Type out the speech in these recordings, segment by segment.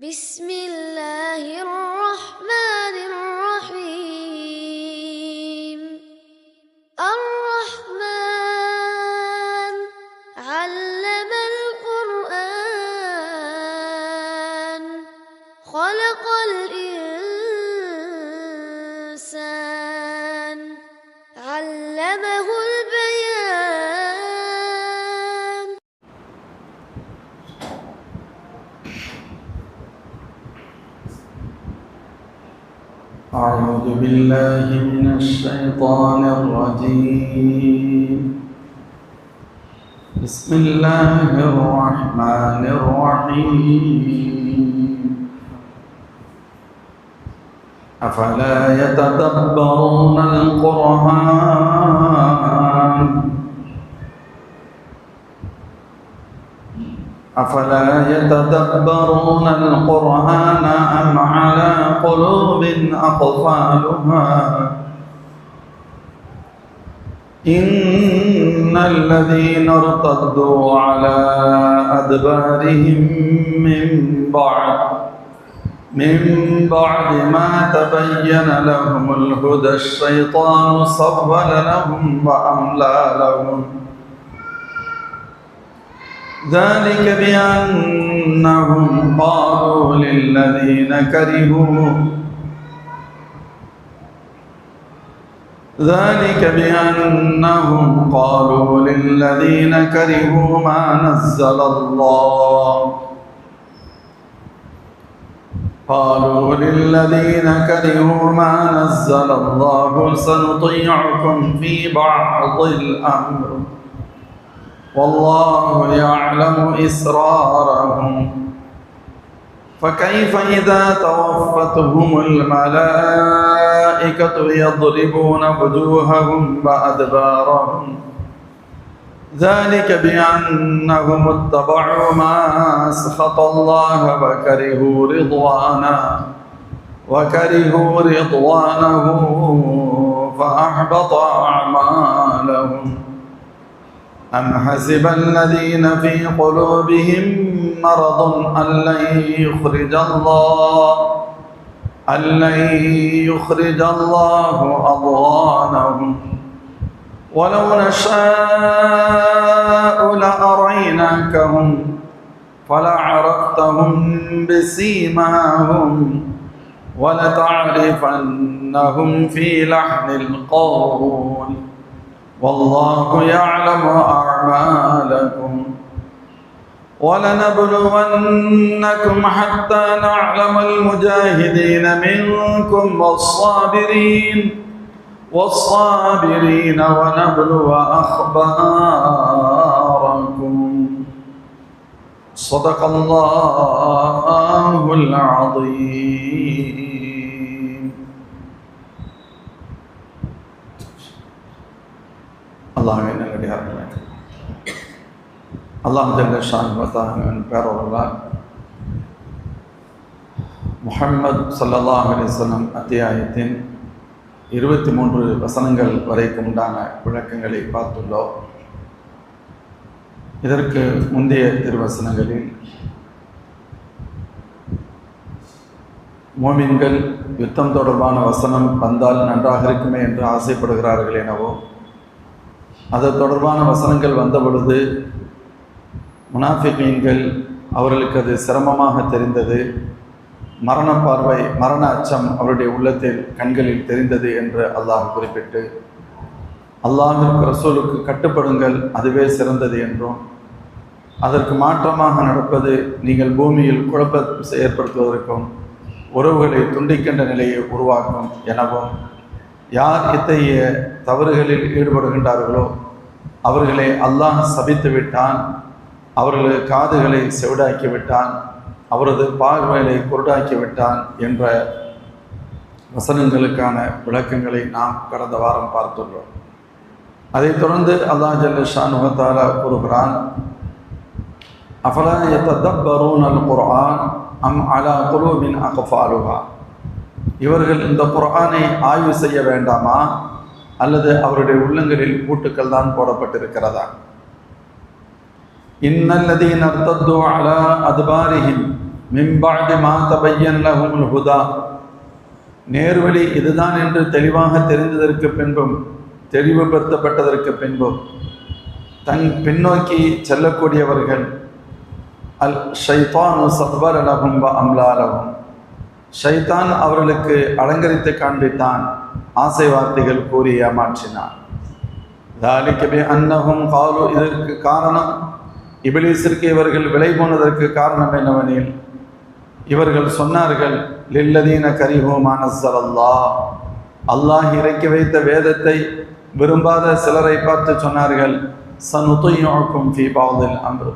بسم الله الرحمن الرحيم الرحمن علم القرآن خلق الإنسان علمه البيان. أعوذ بالله من الشيطان الرجيم. بسم الله الرحمن الرحيم. أفلا يتدبرون القرآن أم على قلوب أقفالها إن الذين ارتدوا على أدبارهم من بعد ما تبين لهم الهدى الشيطان سول لهم وأملى لهم ذلك بأنهم قالوا للذين كرهوا ما نزل الله سنطيعكم في بعض الأمر والله يعلم إسرارهم فكيف إذا توفتهم الملائكة يضربون وجوههم وأدبارهم ذلك بأنهم اتبعوا ما أسخط الله وكرهوا رضوانه فأحبط أعمالهم أم حسب الذين في قلوبهم مرض أن لن يخرج الله أضغانهم ولو نشاء لأريناكهم فلعرفتهم بسيماهم ولتعرفنهم في لحن القول والله يعلم أعمالكم ولنبلونكم حتى نعلم المجاهدين منكم والصابرين ونبلو أخباركم صدق الله العظيم. அல்லாஹ்வின் நல்லடியார்களே, அல்லாஹ் ஜல்ல ஷானுஹு பேரவர்களால் முஹம்மது ஸல்லல்லாஹு அலைஹி வஸல்லம் அத்தியாயத்தின் 23 வசனங்கள் வரைக்கும் உண்டான விளக்கங்களை பார்த்துள்ளோம். இதற்கு முந்தைய திருவசனங்களில் மோமின்கள் யுத்தம் தொடர்பான வசனம் வந்தால் நன்றாக இருக்குமே என்று ஆசைப்படுகிறார்கள் எனவோ, அது தொடர்பான வசனங்கள் வந்த பொழுது முனாஃபிகீன்கள் அவர்களுக்கு அது சிரமமாக தெரிந்தது, மரண அச்சம் அவருடைய உள்ளத்தில் கண்களில் தெரிந்தது என்று அல்லாஹ் குறிப்பிட்டு, அல்லாஹ்விற்கு ரசூலுக்கு கட்டுப்படுங்கள், அதுவே சிறந்தது என்றும், அதற்கு மாற்றமாக நடப்பது நீங்கள் பூமியில் குழப்பத்தை ஏற்படுத்துவதற்கும் உறவுகளை துண்டிக்கின்ற நிலையை உருவாக்கும் எனவும், யார் இத்தகைய தவறுகளில் ஈடுபடுகின்றார்களோ அவர்களை அல்லாஹ் சபித்து விட்டான், அவர்களது காதுகளை செவிடாக்கி விட்டான், அவரது பார்வைகளை குருடாக்கி விட்டான் என்ற வசனங்களுக்கான விளக்கங்களை நாம் கடந்த வாரம் பார்த்துள்ளோம். அதைத் தொடர்ந்து அல்லாஹ் ஜல்ல ஷானுஹு தஆலா கூறுகிறான், அஃபலா யததப்பரூனல் குர்ஆன் அம் அலா குலூபின் அக்ஃபாலுஹா. இவர்கள் இந்த குர்ஆனை ஆய்வு செய்ய வேண்டாமா, அல்லது அவருடைய உள்ளங்களில் பூட்டுக்கள் தான் போடப்பட்டிருக்கிறதா? இன்னல்லதீன இர்தத்து அலா அத்பாரிஹிம் மின் பஅதி மா தபய்யன லஹுமுல் ஹுதா, நேர்வழி இதுதான் என்று தெளிவாக தெரிந்ததற்கு பின்பும் தெளிவுபடுத்தப்பட்டதற்கு பின்பும் தன் பின்னோக்கி செல்லக்கூடியவர்கள் அல் ஷைத்தானு சவ்வர லஹும் வ அம்லா லஹும், ஷைத்தான் அவர்களுக்கு அலங்கரித்து காண்பித்தான், ஆசை வார்த்தைகள் கூறி ஏமாற்றினான். ذَلِكَ بِأَنَّهُمْ قَالُوا, இதற்கு காரணம், இபிலீஸிற்கு இவர்கள் விலை போனதற்கு காரணம் என்னவெனில், இவர்கள் சொன்னார்கள், லில்லதீன கரிஹூ மா நஸ்ஸலல்லாஹ், அல்லாஹ் இறக்கி வைத்த வேதத்தை விரும்பாத சிலரை பார்த்து சொன்னார்கள், சனுதய்யுக்கும் ஃபீ பஅதில் அம்ர்,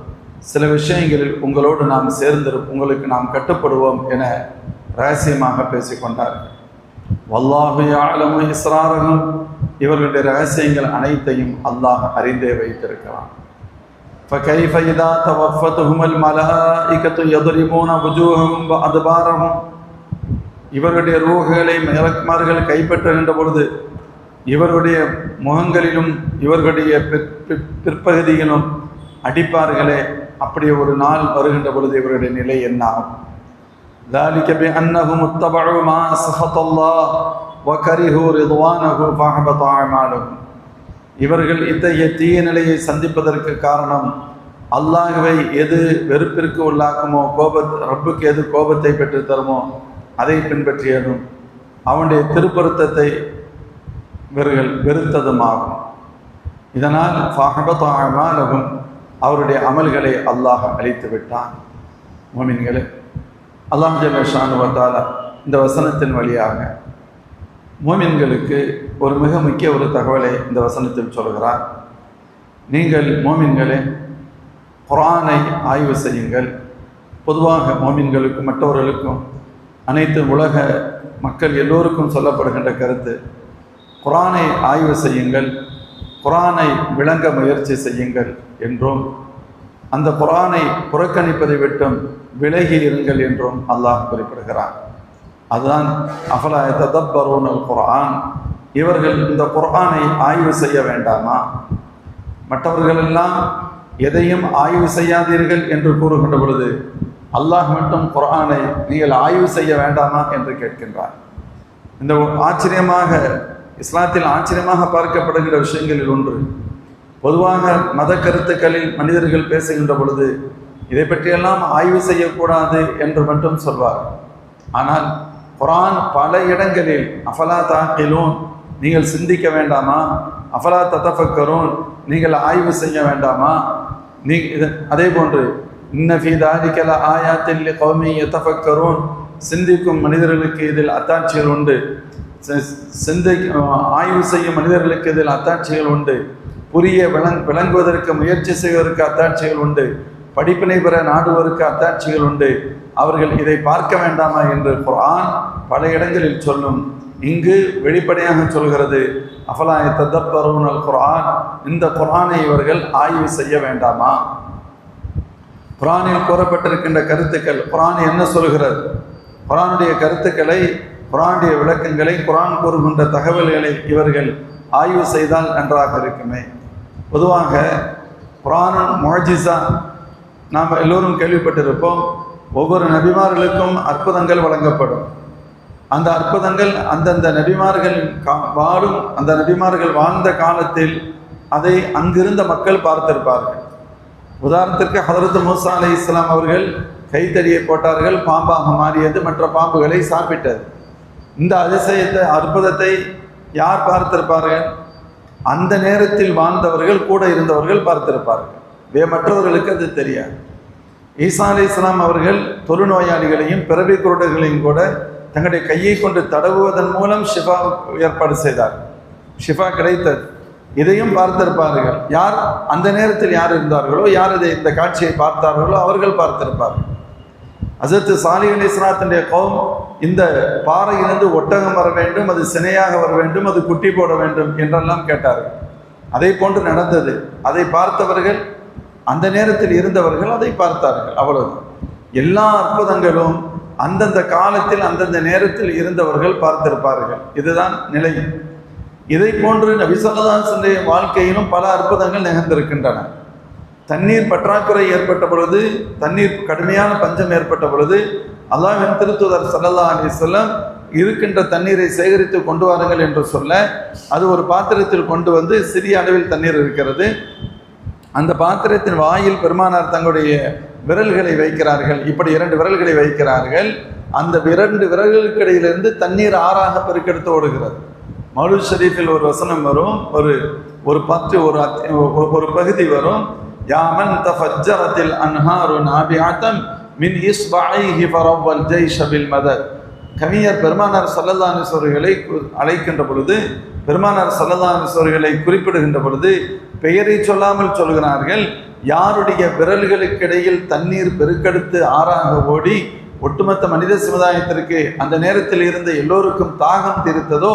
சில விஷயங்களில் உங்களோடு நாம் உங்களுக்கு நாம் கட்டுப்படுவோம் என ரகசியமாக பேசிக்கொண்டார்கள். வல்லாஹு யஅலமு இஸ்ராரஹும், இவர்களுடைய ரகசியங்கள் அனைத்தையும் அல்லாஹ் அறிந்தே வைத்திருக்கிறான். فَكَيْفَ إِذَا تَوَفَّتْهُمُ الْمَلَائِكَةُ يَضْرِبُونَ وُجُوهَهُمْ وَأَدْبَارَهُم, இவர்களுடைய ரூஹ்களை மலக்குமார்கள் கைப்பற்றுகின்ற பொழுது இவர்களுடைய முகங்களிலும் இவர்களுடைய பிற்பகுதியிலும் அடிப்பார்களே, அப்படி ஒரு நாள் வருகின்ற பொழுது இவருடைய நிலை என்ன ஆகும்? ذَلِكَ بِأَنَّهُمُ اتَّبَعُوا مَا أَسْخَطَ اللَّهَ وَكَرِهُوا رِضْوَانَهُ فَأَحْبَطَ أَعْمَالَهُم, இவர்கள் இத்தகைய தீய நிலையை சந்திப்பதற்கு காரணம், அல்லாஹ்வை எது வெறுப்பிற்கு உள்ளாக்குமோ, ரப்புக்கு எது கோபத்தை பெற்று தருமோ அதை பின்பற்றியதும் அவனுடைய திருப்பொருத்தத்தை இவர்கள் வெறுத்ததுமாகும். இதனால் ஃபஅஹ்பத அஅமாலஹும், அவருடைய அமல்களை அல்லாஹ் அழித்து விட்டான். முஃமின்களே, அல்லாஹ் ஜல்ல ஷானுஹு வ தஆலா இந்த வசனத்தின் வழியாக முஃமின்களுக்கு ஒரு மிக முக்கிய ஒரு தகவலை இந்த வசனத்தில் சொல்கிறார். நீங்கள் முஃமின்களே குர்ஆனை ஆய்வு செய்யுங்கள். பொதுவாக முஃமின்களுக்கும் மற்றவர்களுக்கும் அனைத்து உலக மக்கள் எல்லோருக்கும் சொல்லப்படுகின்ற கருத்து, குர்ஆனை ஆய்வு செய்யுங்கள், குர்ஆனை விளங்க முயற்சி செய்யுங்கள் என்றும், அந்த குர்ஆனை புறக்கணிப்பதை விட்டும் விலகி இருங்கள் என்றும் அல்லாஹ் குறிப்பிடுகிறான். அதுதான் அஃபலா யததப்பரூனல் குர்ஆன், இவர்கள் இந்த குர்ஆனை ஆய்வு செய்ய வேண்டாமா? மற்றவர்களெல்லாம் எதையும் ஆய்வு செய்யாதீர்கள் என்று கூறுகின்ற பொழுது அல்லாஹ் மட்டும் குர்ஆனை நீங்கள் ஆய்வு செய்ய வேண்டாமா என்று கேட்கின்றார். இந்த ஆச்சரியமாக இஸ்லாத்தில் ஆச்சரியமாக பார்க்கப்படுகிற விஷயங்களில் ஒன்று, பொதுவாக மத கருத்துக்களில் மனிதர்கள் பேசுகின்ற பொழுது இதை பற்றியெல்லாம் ஆய்வு செய்யக்கூடாது என்று மட்டும் சொல்வார். ஆனால் குர்ஆன் பல இடங்களில் அஃபலா தாக்கிலூன், நீங்கள் சிந்திக்க வேண்டாமா, அஃபலா ததஃபக்கரூன், நீங்கள் ஆய்வு செய்ய வேண்டாமா, அதே போன்று இன்ன ஃபீ தாலிக லஆயாத்தின் லிகௌமின் யதஃபக்கரூன், சிந்திக்கும் மனிதர்களுக்கு இதில் அத்தாட்சிகள் உண்டு, ஆய்வு செய்யும் மனிதர்களுக்கு இதில் அத்தாட்சிகள் உண்டு, புரிய விளங்குவதற்கு முயற்சி செய்வதற்கு அத்தாட்சிகள் உண்டு, படிப்பினை பெற நாடுவதற்கு அத்தாட்சிகள் உண்டு, அவர்கள் இதை பார்க்க வேண்டாமா என்று குர்ஆன் பல இடங்களில் சொல்லும். இங்கு வெளிப்படையாக சொல்கிறது, அஃபலா யததப்பரூனல் குர்ஆன், இந்த குர்ஆனை இவர்கள் ஆய்வு செய்ய வேண்டாமா? குர்ஆனில் கூறப்பட்டிருக்கின்ற கருத்துக்கள், குர்ஆன் என்ன சொல்கிறது, குர்ஆனுடைய கருத்துக்களை, குர்ஆனுடைய விளக்கங்களை, குர்ஆன் கூறுகின்ற தகவல்களை இவர்கள் ஆய்வு செய்தால் நன்றாக இருக்குமே. பொதுவாக குர்ஆன் முஅஜிஸா நாம் எல்லோரும் கேள்விப்பட்டிருப்போம். ஒவ்வொரு நபிமார்களுக்கும் அற்புதங்கள் வழங்கப்படும். அந்த அற்புதங்கள் அந்தந்த நபிமார்கள் அந்த நபிமார்கள் வாழ்ந்த காலத்தில் அதை அங்கிருந்த மக்கள் பார்த்திருப்பார்கள். உதாரணத்திற்கு ஹதரத் மூசா அலைஹிஸ்ஸலாம் அவர்கள் கைத்தடியை போட்டார்கள், பாம்பாக மாறியது, மற்ற பாம்புகளை சாப்பிட்டது. இந்த அதிசயத்தை, அற்புதத்தை யார் பார்த்திருப்பார்கள்? அந்த நேரத்தில் வாழ்ந்தவர்கள், கூட இருந்தவர்கள் பார்த்திருப்பார்கள். மற்றவர்களுக்கு அது தெரியாது. ஈசா அலைஹிஸ்ஸலாம் அவர்கள் தொழுநோயாளிகளையும் பிறவி குருடர்களையும் கூட தங்களுடைய கையை கொண்டு தடவுவதன் மூலம் ஷிஃபா ஏற்பாடு செய்தார். ஷிஃபா கிடைத்தது. இதையும் பார்த்திருப்பார்கள். யார் அந்த நேரத்தில் யார் இருந்தார்களோ, யார் இந்த காட்சியை பார்த்தார்களோ அவர்கள் பார்த்திருப்பார்கள். ஹஸரத் சாலிஹ் அலைஹிஸ்ஸலாத்துடைய கௌம் இந்த பாறையிலிருந்து ஒட்டகம் வர வேண்டும், அது சினையாக வர வேண்டும், அது குட்டி போட வேண்டும் என்றெல்லாம் கேட்டார்கள். அதை போன்று நடந்தது. அதை பார்த்தவர்கள், அந்த நேரத்தில் இருந்தவர்கள் அதை பார்த்தார்கள். அவ்வளவு. எல்லா அற்புதங்களும் அந்தந்த காலத்தில் அந்தந்த நேரத்தில் இருந்தவர்கள் பார்த்திருப்பார்கள். இதுதான் நிலை. இதை போன்று நபி ஸல்லல்லாஹு அலைஹி வஸல்லம் வாழ்க்கையிலும் பல அற்புதங்கள் நிகழ்ந்திருக்கின்றன. தண்ணீர் பற்றாக்குறை ஏற்பட்ட பொழுது, தண்ணீர் கடுமையான பஞ்சம் ஏற்பட்ட பொழுது அல்லாஹ்வின் திருத்தூதர் ஸல்லல்லாஹு அலைஹி வஸல்லம் இருக்கின்ற தண்ணீரை சேகரித்து கொண்டு வாருங்கள் என்று சொல்ல, அது ஒரு பாத்திரத்தில் கொண்டு வந்து சிறிய அளவில் தண்ணீர் இருக்கிறது. அந்த பாத்திரத்தின் வாயில் பெருமானார் தங்களுடைய விரல்களை வைக்கிறார்கள். இப்படி 2 விரல்களை வைக்கிறார்கள். அந்த 2 விரல்களுக்கு இடையிலிருந்து தண்ணீர் ஆறாக பெருக்கெடுத்து ஓடுகிறது. மௌலூத் ஷரீஃபில் ஒரு வசனம் வரும், ஒரு பகுதி வரும். யாமன் தஃபஜ்ஜரத்தில் அன்ஹாரு நாபிஅத்தம் மின் இஸ்பஐஹி ஃபரவல் ஜைஷ பில் மதத். கவிஞர் பெருமானார் ஸல்லல்லாஹு அலைஹி வஸல்லம் அவர்களை அழைக்கின்ற பொழுது, பெருமானார் ஸல்லல்லாஹு அலைஹி வஸல்லம் அவர்களை குறிப்பிடுகின்ற பொழுது பெயரை சொல்லாமல் சொல்கிறார்கள். யாருடைய விரல்களுக்கிடையில் தண்ணீர் பெருக்கெடுத்து ஆறாக ஓடி ஒட்டுமொத்த மனித சமுதாயத்திற்கு அந்த நேரத்தில் இருந்த எல்லோருக்கும் தாகம் தீர்த்ததோ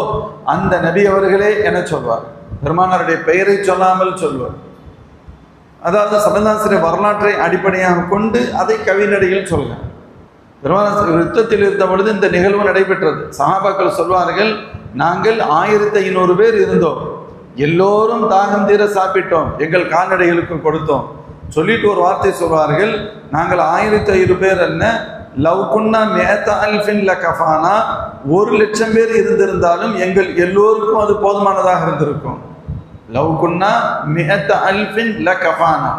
அந்த நபி அவர்களே என சொல்வார். பெருமானாருடைய பெயரை சொல்லாமல் சொல்வார். அதாவது ஸல்லல்லாஹு வரலாற்றை அடிப்படையாக கொண்டு அதை கவிநடையில் சொல்கிறார். பெருமானார் யுத்தத்தில் இருந்த பொழுது இந்த நிகழ்வு நடைபெற்றது. சஹாபாக்கள் சொல்வார்கள், நாங்கள் 1500 பேர் இருந்தோம், எல்லோரும் தாகம் தீர சாப்பிட்டோம், எங்கள் கால்நடைகளுக்கும் கொடுத்தோம். சொல்லிட்டு ஒரு வார்த்தை சொல்வார்கள், நாங்கள் 1500 பேர் அல்ல, லவ் குன்னா மேத்த அல்ஃபின் ல கஃபானா, 1,00,000 பேர் இருந்திருந்தாலும் எங்கள் எல்லோருக்கும் அது போதுமானதாக இருந்திருக்கும். லவ் குன்னா மேத்த அல்ஃபின் ல கஃபானா,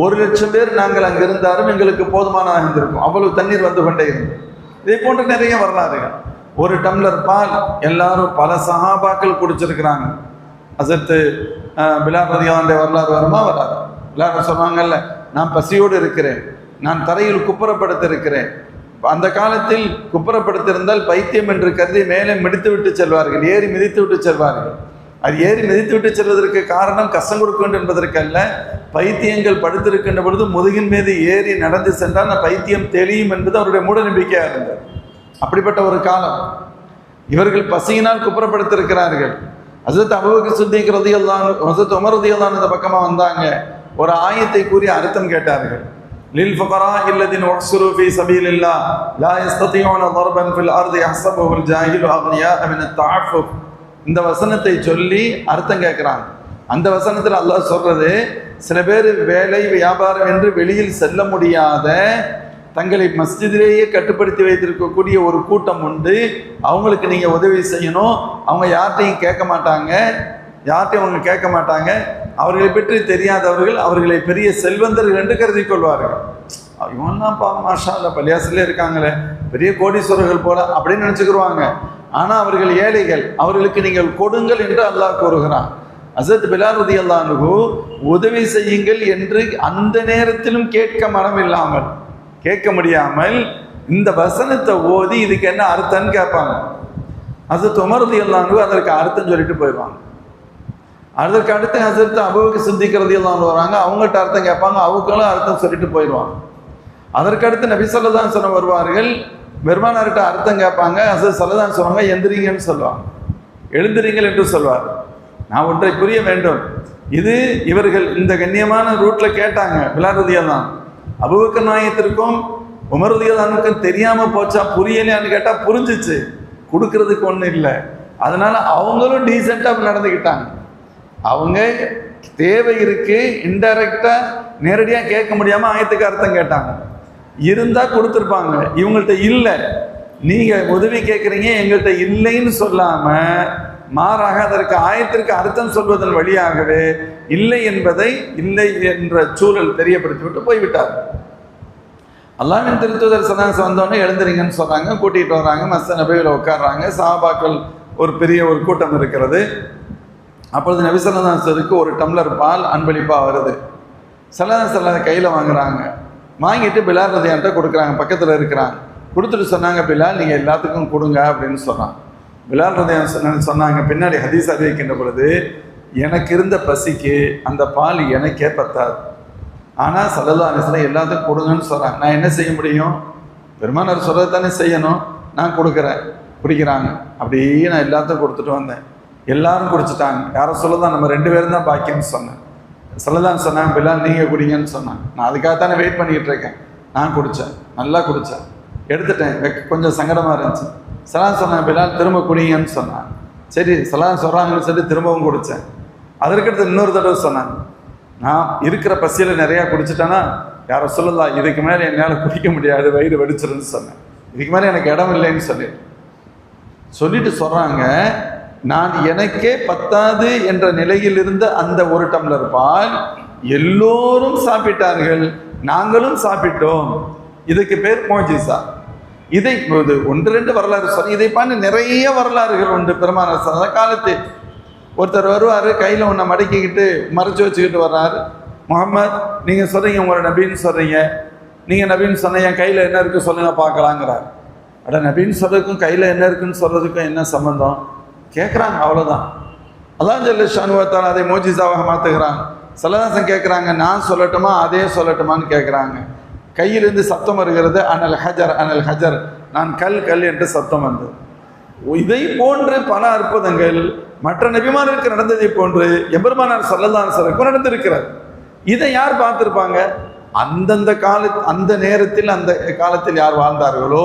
1,00,000 பேர் நாங்கள் அங்கே இருந்தாலும் எங்களுக்கு போதுமானதாக இருந்திருக்கும். அவ்வளவு தண்ணீர் வந்து கொண்டே இருந்தது. இதே போன்ற நிறைய வரலாறுகள். ஒரு டம்ளர் பால் எல்லாரும் பல சஹாபாக்கள் குடிச்சிருக்கிறாங்க. ஹஸரத் பிலால் ரலியல்லாஹு அன்ஹு வரலாறு வருமா? வராது. பிலால் சொன்னாங்கல்ல, நான் பசியோடு இருக்கிறேன், நான் தரையில் குப்புறப்படுத்திருக்கிறேன். அந்த காலத்தில் குப்புறப்படுத்திருந்தால் பைத்தியம் என்று கருதி மேலே மிதித்து விட்டு செல்வார்கள், ஏறி மிதித்து விட்டு செல்வார்கள். அது ஏறி மிதித்து விட்டு செல்வதற்கு காரணம் கஷ்டம் கொடுக்க வேண்டும் என்பதற்கல்ல, பைத்தியங்கள் படுத்திருக்கின்ற பொழுது முதுகின் மீது ஏறி நடந்து சென்றால் அந்த பைத்தியம் தெளியும் என்பது அவருடைய மூட நம்பிக்கையாக இருந்தது. அப்படிப்பட்ட ஒரு காலம். இவர்கள் பசியினால் குப்புறப்படுத்திருக்கிறார்கள். ஹஸரத் அபூபக்கர் சித்திக் ரலியல்லாஹு அன்ஹு, ஹஸரத் உமர் ரலியல்லாஹு அன்ஹு இந்த பக்கமாக வந்தாங்க. ஒரு ஆயத்தை கூறி அர்த்தம் கேட்டார்கள். லில் ஃபுகரா இல்லதின் உஹ்சுரு ஃபீ சபீலில்லாஹ் லா யஸ்ததியூன தர்பன் ஃபில் அர்தி யஹ்ஸபுல் ஜாஹிலு அக்னியா மின் அத்-தஅஃஃபுஃப். இந்த வசனத்தை சொல்லி அர்த்தம் கேட்குறாங்க. அந்த வசனத்தில் அல்லாஹ் சொல்றது, சில பேர் வேலை வியாபாரம் என்று வெளியில் செல்ல முடியாத, தங்களை மஸ்ஜிதிலேயே கட்டுப்படுத்தி வைத்திருக்கக்கூடிய ஒரு கூட்டம் உண்டு. அவங்களுக்கு நீங்கள் உதவி செய்யணும். அவங்க யார்கிட்டையும் கேட்க மாட்டாங்க, அவங்க கேட்க மாட்டாங்க. அவர்களை பற்றி தெரியாதவர்கள் அவர்களை பெரிய செல்வந்தர்கள் என்று கருதி கொள்வார்கள். இவன்லாம் மாஷா அல்லாஹ் பள்ளியாசிலே இருக்காங்களே, பெரிய கோடீஸ்வரர்கள் போல அப்படின்னு நினச்சிக்கிடுவாங்க. ஆனால் அவர்கள் ஏழைகள், அவர்களுக்கு நீங்கள் கொடுங்கள் என்று அல்லாஹ் கூறுகிறான். ஹஸரத் பிலால் ரலியல்லாஹு அன்ஹு உதவி செய்யுங்கள் என்று அந்த நேரத்திலும் கேட்க முடியாமல் இந்த வசனத்தை ஓதி இதுக்கு என்ன அர்த்தம்னு கேட்பாங்க. ஹஸரத் உமர் ரலியல்லாஹு அன்ஹு அதற்கு அர்த்தம் சொல்லிட்டு போயிடுவாங்க. அதற்கு அடுத்து ஹஸரத் அபூபக்கர் சித்திக் ரலியல்லாஹு அன்ஹு வராங்க, அவங்கள்ட்ட அர்த்தம் கேட்பாங்க, அவங்களும் அர்த்தம் சொல்லிட்டு போயிடுவாங்க. அதற்கடுத்து நபி ஸல்லல்லாஹு அலைஹி வஸல்லம் வருவார்கள், பெருமானார்கிட்ட அர்த்தம் கேட்பாங்க. ஹஸரத் ஸல்லல்லாஹு அலைஹி வஸல்லம் எந்திரிங்கன்னு சொல்லுவாங்க, எழுந்திரீங்கள் என்று சொல்வார். நான் ஒன்றை புரிய வேண்டும், இது இவர்கள் இந்த கண்ணியமான ரூட்ல கேட்டாங்க. பிலால் ரலியல்லாஹு அன்ஹு அபூபக்கர் நாயகத்திற்கும் உமர் ரலியல்லாஹு அன்ஹுக்கும் தெரியாம போச்சா, புரியலையான்னு கேட்டா புரிஞ்சிச்சு, கொடுக்கறதுக்கு ஒன்றும் இல்லை. அதனால அவங்களும் டீசெண்டாக நடந்துக்கிட்டாங்க. அவங்க தேவை இருக்கு, இன்டைரக்டா நேரடியாக கேட்க முடியாம ஆயத்துக்கு அர்த்தம் கேட்டாங்க. இருந்தா கொடுத்துருப்பாங்க, இவங்கள்ட்ட இல்லை, நீங்க உதவி கேட்குறீங்க எங்கள்கிட்ட இல்லைன்னு சொல்லாம மாறாக அதற்கு ஆயத்திற்கு அர்த்தம் சொல்வதன் வழியாகவே இல்லை என்பதை இல்லை என்ற சூழல் தெரியப்படுத்திவிட்டு போய்விட்டார். அல்லாஹ்வின் திருத்தூதர் ஸல்லல்லாஹு வந்தோடனே எழுந்துறீங்கன்னு சொன்னாங்க, கூட்டிகிட்டு வராங்க, மஸ்ஜித் நபவியில் உட்கார்றாங்க. சஹாபாக்கள் ஒரு பெரிய ஒரு கூட்டம் இருக்கிறது. அப்பொழுது நபி ஸல்லல்லாஹு அலைஹி வஸல்லம் ஒரு டம்ளர் பால் அன்பளிப்பாக வருது. ஸல்லல்லாஹு அலைஹி வஸல்லம் கையில் வாங்குறாங்க. வாங்கிட்டு பிலால் ரலியல்லாஹு அன்ஹு கொடுக்குறாங்க, பக்கத்தில் இருக்கிறாங்க. கொடுத்துட்டு சொன்னாங்க, பிலால் நீங்கள் எல்லாத்துக்கும் கொடுங்க அப்படின்னு சொன்னாங்க. பிலால் ரலியல்லாஹு அன்ஹு சொன்னாங்க, பின்னாடி ஹதீஸ் அறிவிக்கின்ற பொழுது, எனக்கு இருந்த பசிக்கு அந்த பால் எனக்கே பத்தாது, ஆனால் ஸல்லல்லாஹு அலைஹி வஸல்லம் எல்லாத்துக்கும் கொடுங்கன்னு சொல்கிறாங்க. நான் என்ன செய்ய முடியும்? பெருமானார் சொல்கிறது தானே செய்யணும். நான் கொடுக்குறேன், குடிக்கிறாங்க. அப்படியே நான் எல்லாத்துக்கும் கொடுத்துட்டு வந்தேன். எல்லாரும் குடிச்சிட்டாங்க. யாரும் சொல்லதான் நம்ம 2 பேரும் தான் பாக்கியன்னு சொன்னேன். சொல்லதான் சொன்னாங்க, பிலால் நீங்கள் குடிங்கன்னு சொன்னாங்க. நான் அதுக்காகத்தானே வெயிட் பண்ணிக்கிட்டு இருக்கேன். நான் குடித்தேன், நல்லா குடித்தேன், எடுத்துட்டேன். கொஞ்சம் சங்கடமாக இருந்துச்சு. ஸல்லல்லாஹு சொன்னாங்க, பிலால் திரும்ப குடிங்கன்னு சொன்னாங்க. சரி ஸல்லல்லாஹு சொல்கிறாங்கன்னு சொல்லி திரும்பவும் குடித்தேன். அதற்கடுத்து இன்னொரு தடவை சொன்னாங்க, நான் இருக்கிற பசியில் நிறையா குடிச்சிட்டேன்னா யாரை சொல்லலாம், இதுக்கு மேலே என்னால் குடிக்க முடியாது, வயிறு வெடிச்சிருன்னு சொன்னேன். இதுக்கு மேலே எனக்கு இடம் இல்லைன்னு சொல்லிட்டு சொல்கிறாங்க, நான் எனக்கே பத்தாது என்ற நிலையில் இருந்த அந்த ஒரு டம்ளர் பால் எல்லோரும் சாப்பிட்டார்கள், நாங்களும் சாப்பிட்டோம். இதுக்கு பேர் மோஜிசா. இதை ஒன்று ரெண்டு வரலாறு சொல்லி இதை பண்ண நிறைய வரலாறுகள் உண்டு. பெருமானார் காலத்து ஒருத்தர் வருவார், கையில் ஒன்றை மடக்கிக்கிட்டு மறைச்சி வச்சுக்கிட்டு வர்றாரு. முகமது, நீங்கள் சொல்கிறீங்க உங்களோட நபின்னு சொல்கிறீங்க, நீங்கள் நபின்னு சொன்ன என் கையில் என்ன இருக்குது சொல்லுங்கள் பார்க்கலாங்கிறார். அட, நபின்னு சொல்கிறதுக்கும் கையில் என்ன இருக்குன்னு சொல்கிறதுக்கும் என்ன சம்பந்தம் கேட்குறாங்க, அவ்வளோதான். அல்லாஹ் ஜல்ல ஷானுவத்தால் அதை மோஜிசாவாக மாற்றுகிறாங்க. சல்லல்லாஹு கேட்குறாங்க, நான் சொல்லட்டுமா அதே சொல்லட்டுமான்னு கேட்குறாங்க. கையிலிருந்து சத்தம் வருகிறது, அனல் ஹஜர் அனல் ஹஜர், நான் கல் என்று சத்தம் வந்தது. இதை போன்று பல அற்புதங்கள் மற்ற நபிமாருக்கு நடந்ததை போன்று எம்பெருமானார் ஸல்லல்லாஹு அலைஹி வஸல்லம் நடந்திருக்கிறார். இதை யார் பார்த்திருப்பாங்க? அந்த நேரத்தில் அந்த காலத்தில் யார் வாழ்ந்தார்களோ,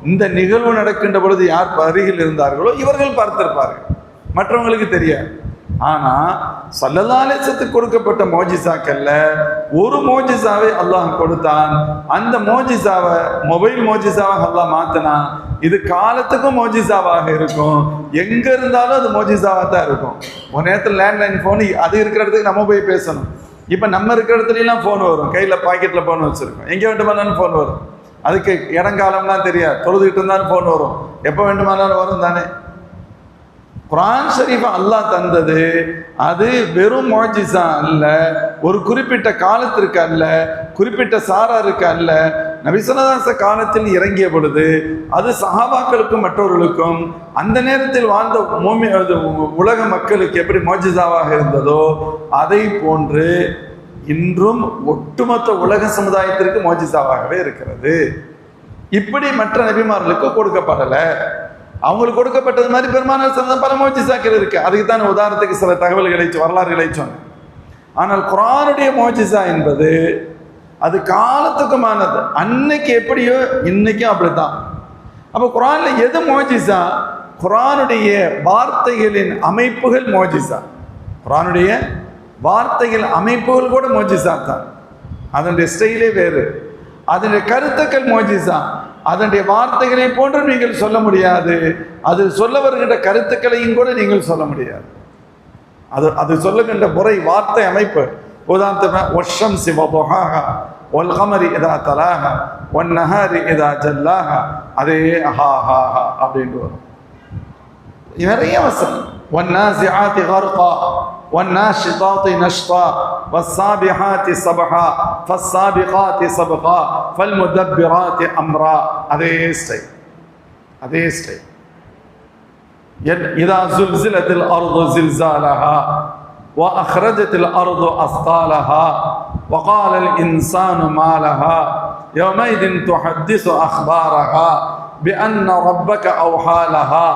இந்த நிகழ்வு நடக்கின்ற பொழுது யார் அருகில் இருந்தார்களோ இவர்கள் பார்த்திருப்பார்கள், மற்றவங்களுக்கு தெரியாது. ஆனா ஸல்லல்லாஹு அலைஹி வஸல்லம் கொடுக்கப்பட்ட மோஜிசாக்கல்ல ஒரு மோஜிசாவை அல்லாஹ் கொடுத்தான். அந்த மோஜிசாவை மொபைல் மோஜிசாவாக அல்லாஹ் மாத்தினான். இது காலத்துக்கும் மோஜிசாவாக இருக்கும், எங்க இருந்தாலும் அது மோஜிசாவாக தான் இருக்கும். ஒரு நேரத்தில் லேண்ட்லைன் ஃபோன் அது இருக்கிற இடத்துக்கு நம்ம போய் பேசணும். இப்போ நம்ம இருக்கிற இடத்துலாம் ஃபோன் வரும், கையில் பாக்கெட்டில் ஃபோன் வச்சுருக்கோம், எங்கே வேண்டுமானாலும் ஃபோன் வரும். அதுக்கு இடங்காலம்லாம் தெரியாது, தொழுதுகிட்டு இருந்தாலும் ஃபோன் வரும், எப்போ வேண்டுமானாலும் வரும் தானே. குர்ஆன் ஷரீஃபை அல்லாஹ் தந்தது அது வெறும் மோஜிசா அல்ல, ஒரு குறிப்பிட்ட காலத்திற்கு அல்ல, குறிப்பிட்ட சாராருக்கு அல்ல. நபி ஸல்லல்லாஹு அலைஹி வஸல்லம் காலத்தில் இறங்கிய பொழுது அது சஹாபாக்களுக்கும் மற்றவர்களுக்கும் அந்த நேரத்தில் வாழ்ந்த உலக மக்களுக்கு எப்படி மோஜிசாவாக இருந்ததோ அதை போன்று இன்றும் ஒட்டுமொத்த உலக சமுதாயத்திற்கு மோஜிசாவாகவே இருக்கிறது. இப்படி மற்ற நபிமார்களுக்கு கொடுக்கப்படலை. அவங்களுக்கு கொடுக்கப்பட்டது மாதிரி பெருமானார் ஸல்லல்லாஹு பல மோஜிசாக்கள் இருக்கு. அதுக்கு தான் உதாரணத்துக்கு சில தகவல்களை வரலாறுகளை சொன்னேன். ஆனால் குர்ஆனுடைய மோஜிசா என்பது அது காலத்துக்குமானது. அன்னைக்கு எப்படியோ இன்னைக்கும் அப்படித்தான். அப்போ குர்ஆன்ல எது மோஜிசா? குர்ஆனுடைய வார்த்தைகளின் அமைப்புகள் மோஜிசா. குர்ஆனுடைய வார்த்தைகள் அமைப்புகள் கூட மோஜிசா தான். அதனுடைய ஸ்டைலே வேறு, அதனுடைய கருத்துக்கள் மோஜிசா. அதனுடைய வார்த்தைகளை போன்று நீங்கள் சொல்ல முடியாது, அதில் சொல்ல வருகின்ற கருத்துக்களையும் கூட நீங்கள் சொல்ல முடியாது. அது சொல்லுகின்ற முறை, வார்த்தை அமைப்பு. உதாரணத்துக்கு வஷ்ஷம்ஸி வதுஹாஹா வல் கமரி இதா தலாஹா வன் நஹாரி இதா ஜல்லாஹா, அதே ஹா ஹா ஹா அப்படின்ட்டு வரும். நிறைய வசனம். வன்னாஸிஆத்தி கர்கா வன்னாஷிதாத்தி நஷ்தா வஸ்ஸாபிஹாத்தி சபஹா ஃபஸ்ஸாபிகாத்தி சபகா ஃபல்முதப்பிராத்தி அம்ரா, அதே ஸ்டைல். இதா ஸுல்ஸிலத்தில் அர்து ஸில்ஸாலஹா وأخرجت الأرض أثقالها وقال الإنسان ما لها يومئذ تحدث أخبارها بأن ربك أوحى لها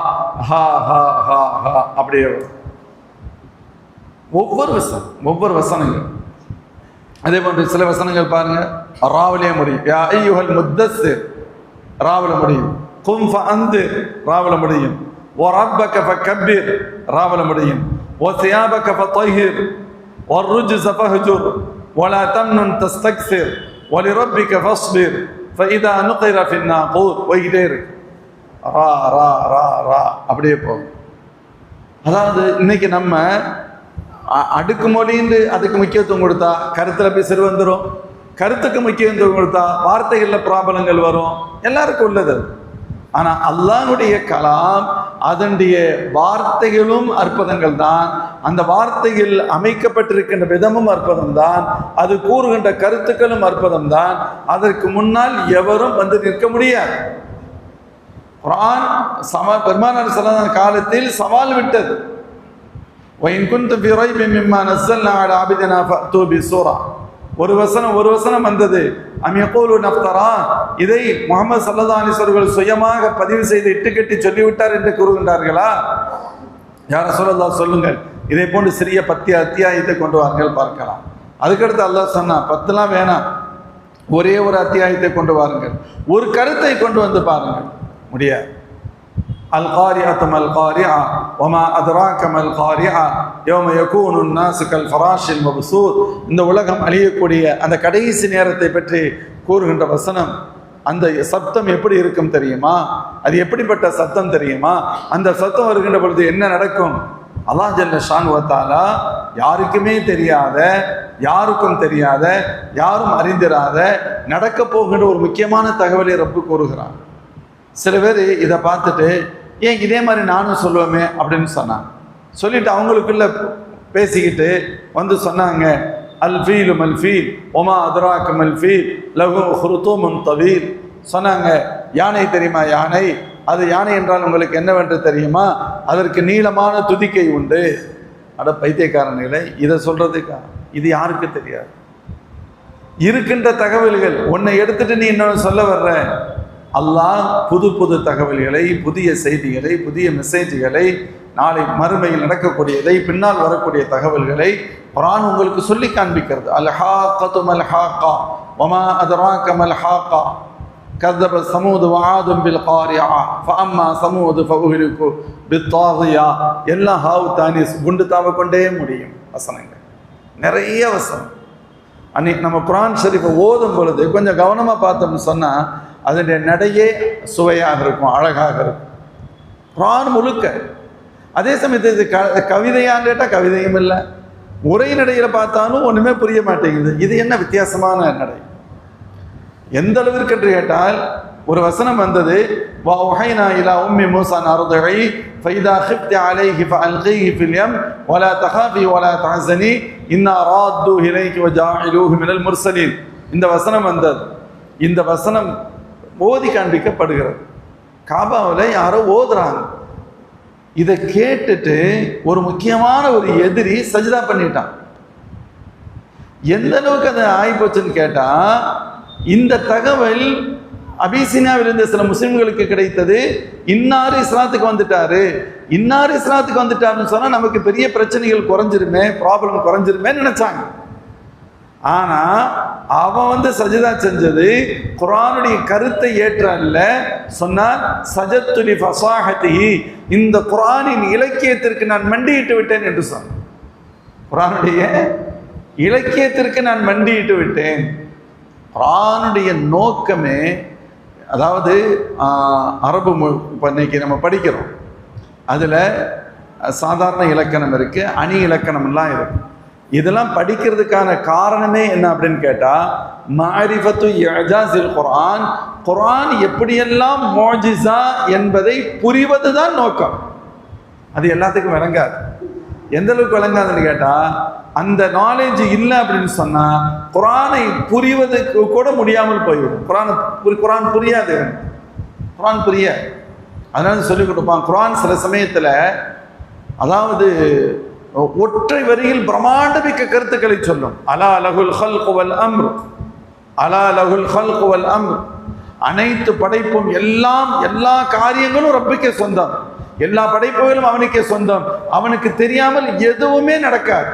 ها ها ها ها. அப்படியே ஒவ்வொரு வசனங்கள். அதே போன்று சில வசனங்கள் பாருங்க, ராவிலே முடியும். யா அய்யுஹல் முத்தஸ்ஸிர் ராவில முடியும். கும் ஃபஅன்திர் ராவில முடியும். வரப்பக ஃபகப்பிர் ராவில முடியும். وثيابك فطهر والرجز فاهجر ولا تمنن تستكثر ولربك فاصبر فإذا نقر في الناقور ويدير ரா ரா ரா ரா அப்படியே போகும். அதாவது இன்னைக்கு நம்ம அடுக்குமொழின்னு அதுக்கு முக்கியத்துவம் கொடுத்தா கருத்தில் போய் சிறு வந்துடும், கருத்துக்கு முக்கியத்துவம் கொடுத்தா வார்த்தைகளில் பிராபலங்கள் வரும், எல்லாருக்கும் உள்ளது. ஆனால் அல்லாஹ்வுடைய கலாம் அதனுடைய வார்த்தைகளும் அற்புதங்கள் தான், அந்த வார்த்தைகள் அமைக்கப்பட்டிருக்கின்ற விதமும் அற்புதம் தான், அது கூறுகின்ற கருத்துக்களும் அற்புதம் தான். அதற்கு முன்னால் எவரும் வந்து நிற்க முடியாது. குர்ஆன் பெருமானார் ஸல்லல்லாஹு காலத்தில் சவால் விட்டது. وَإِن كُنتُمْ فِي رَيْبٍ مِّمَّا نَزَّلْنَا عَلَى عَبْدِنَا فَأْتُوا بِسُورَةٍ. ஒரு வசனம் வந்தது. அம் யகூலுன இஃப்தரா, இதை முஹம்மது ஸல்லல்லாஹு அலைஹி வஸல்லம் சுயமாக பதிவு செய்து இட்டுக்கட்டி சொல்லிவிட்டார் என்று கூறுகின்றார்களா? யா ரசூலல்லாஹ் சொல்லுங்கள், இதை போன்று சிறிய 10 அத்தியாயத்தை கொண்டு வாருங்கள் பார்க்கலாம். அதுக்கடுத்து அல்லாஹ் சொன்னா 10லாம் வேணாம், ஒரே ஒரு அத்தியாயத்தை கொண்டு வாருங்கள், ஒரு கருத்தை கொண்டு வந்து பாருங்கள். முடியாது. القارعة ما القارعة وما أدراك ما القارعة يوم يكون الناس كالفراش المبثوث. இந்த உலகம் அழியக்கூடிய அந்த கடைசி நேரத்தை பற்றி கூறுகின்ற வசனம். அந்த சத்தம் எப்படி இருக்கும் தெரியுமா? அது எப்படிப்பட்ட சத்தம் தெரியுமா? அந்த சத்தம் வருகின்ற பொழுது என்ன நடக்கும்? அல்லாஹ் ஜல்ல ஷானுஹு வ தஆலா யாருக்குமே தெரியாத, யாருக்கும் தெரியாத, யாரும் அறிந்திராத நடக்க போகின்ற ஒரு முக்கியமான தகவலை ரப்பு கூறுகிறான். சில பேர் இதை பார்த்துட்டு ஏன் இதே மாதிரி நானும் சொல்லுவேமே அப்படின்னு சொன்னாங்க. சொல்லிட்டு அவங்களுக்குள்ள பேசிக்கிட்டு வந்து சொன்னாங்க, அல் ஃபீலு மல் ஃபீல் ஒமா அதுராக மல் ஃபீல் லஹு ஹுருதூமுன் தவீல். சொன்னாங்க, யானை தெரியுமா? யானை, அது யானை என்றால் உங்களுக்கு என்னவென்று தெரியுமா? அதற்கு நீளமான துதிக்கை உண்டு. அட பைத்தியக்காரனில்லை, இதை சொல்றதுக்கா? இது யாருக்கு தெரியாது? இருக்கின்ற தகவல்கள் ஒன்னை எடுத்துட்டு நீ இன்னொன்று சொல்ல வர்ற. அல்லாஹ் புது புது தகவல்களை, புதிய செய்திகளை, புதிய மெசேஜ்களை, நாளை மறுமையில் நடக்கக்கூடியதை, பின்னால் வரக்கூடிய தகவல்களை குர்ஆன் உங்களுக்கு சொல்லி காண்பிக்கிறது. அல் ஹாக்கத்து மல் ஹாக்கா வமா அதராக மல் ஹாக்கா கذب ثمود وعاد بالقارعة فأما ثمود فأهلكوا بالطاغية. எல்லா ஹாவ் தானிஸ் குண்டு தாவ கொண்டே முடியும் வசனங்கள், நிறைய வசனம். அன்னைக்கு நம்ம குர்ஆன் ஷரீஃபை ஓதும் பொழுது கொஞ்சம் கவனமாக பார்த்தோம்னு சொன்னால் அதனுடைய நடையே சுவையாக இருக்கும், அழகாக இருக்கும் குர்ஆன் முழுக்க. அதே சமயத்தில் இது கவிதையான்னு கேட்டால் கவிதையும் இல்லை, உரை நடையில் பார்த்தாலும் ஒன்றுமே புரிய மாட்டேங்குது. இது என்ன வித்தியாசமான நடை? எந்த அளவிற்கு என்று கேட்டால் ஒரு வசனம் வந்தது, வா உஹைனா இலா உம்மி மூஸா நர்தஇ ஃபைதா கிஃப்தி அலைஹி ஃபஅல்கீஹி ஃபில் யம் வலா தகாஃபி வலா தஹஸனி இன்னா ராத்து இலைகி வஜாஇலூஹு மினல் முர்சலீன். இந்த வசனம் வந்தது. இந்த வசனம் ஓதி காண்பிக்கப்படுகிறது. காபாவில் யாரோ ஓதுறாங்க. இதை கேட்டுட்டு ஒரு முக்கியமான ஒரு எதிரி சஜ்தா பண்ணிட்டான். எந்த அளவுக்கு அதை ஆகிப்போச்சுன்னு கேட்டா, இந்த தகவல் அபிசீனியாவிலிருந்து சில முஸ்லிம்களுக்கு கிடைத்தது. இன்னாரு இஸ்லாத்துக்கு வந்துட்டாரு, இன்னாரு இஸ்லாத்துக்கு வந்துட்டாருன்னு சொன்னா நமக்கு பெரிய பிரச்சனைகள் குறைஞ்சிருமே, ப்ராப்ளம் குறைஞ்சிருமே நினைச்சாங்க. ஆனா அவன் வந்து சஜதா செஞ்சது குர்ஆனுடைய கருத்தை ஏற்ற அல்ல. சொன்னான், சஜத்துலி ஃபஸாஹதிஹி, இந்த குர்ஆனின் இலக்கியத்திற்கு நான் மண்டியிட்டு விட்டேன் என்று சொன்னான். குர்ஆனுடைய இலக்கியத்திற்கு நான் மண்டியிட்டு விட்டேன். குர்ஆனுடைய நோக்கமே, அதாவது அரபு இப்போ இன்னைக்கு நம்ம படிக்கிறோம், அதில் சாதாரண இலக்கணம் இருக்குது, அணி இலக்கணம்லாம் இருக்குது. இதெல்லாம் படிக்கிறதுக்கான காரணமே என்ன அப்படின்னு கேட்டால், மாரிஃபத்து இஜாஸில் குர்ஆன், குர்ஆன் எப்படியெல்லாம் மோஜிசா என்பதை புரிவது தான் நோக்கம். அது எல்லாத்துக்கும் விளங்காது. எந்த அளவுக்கு விளங்காதுன்னு கேட்டால், அந்த நாலேஜ் இல்லை அப்படின்னு சொன்னால் குர்ஆனை புரிவதற்கு கூட முடியாமல் போய்விடும். குர்ஆன் புரியாது, குர்ஆன் புரியாது. அதனால சொல்லிக் கொடுப்பான். குர்ஆன் சில சமயத்தில் அதாவது ஒற்றை வரியில் பிரம்மாண்டமிக்க கருத்துக்களை சொல்லும். அலா லஹுல் ஹல்கு வல் அம்ர், அலா லஹுல் ஹல்கு வல் அம்ர், அனைத்து படைப்பும் எல்லாம் எல்லா காரியங்களும் ரப்புக்கே சொந்தம், எல்லா படைப்புகளும் அவனுக்கே சொந்தம், அவனுக்கு தெரியாமல் எதுவுமே நடக்காது.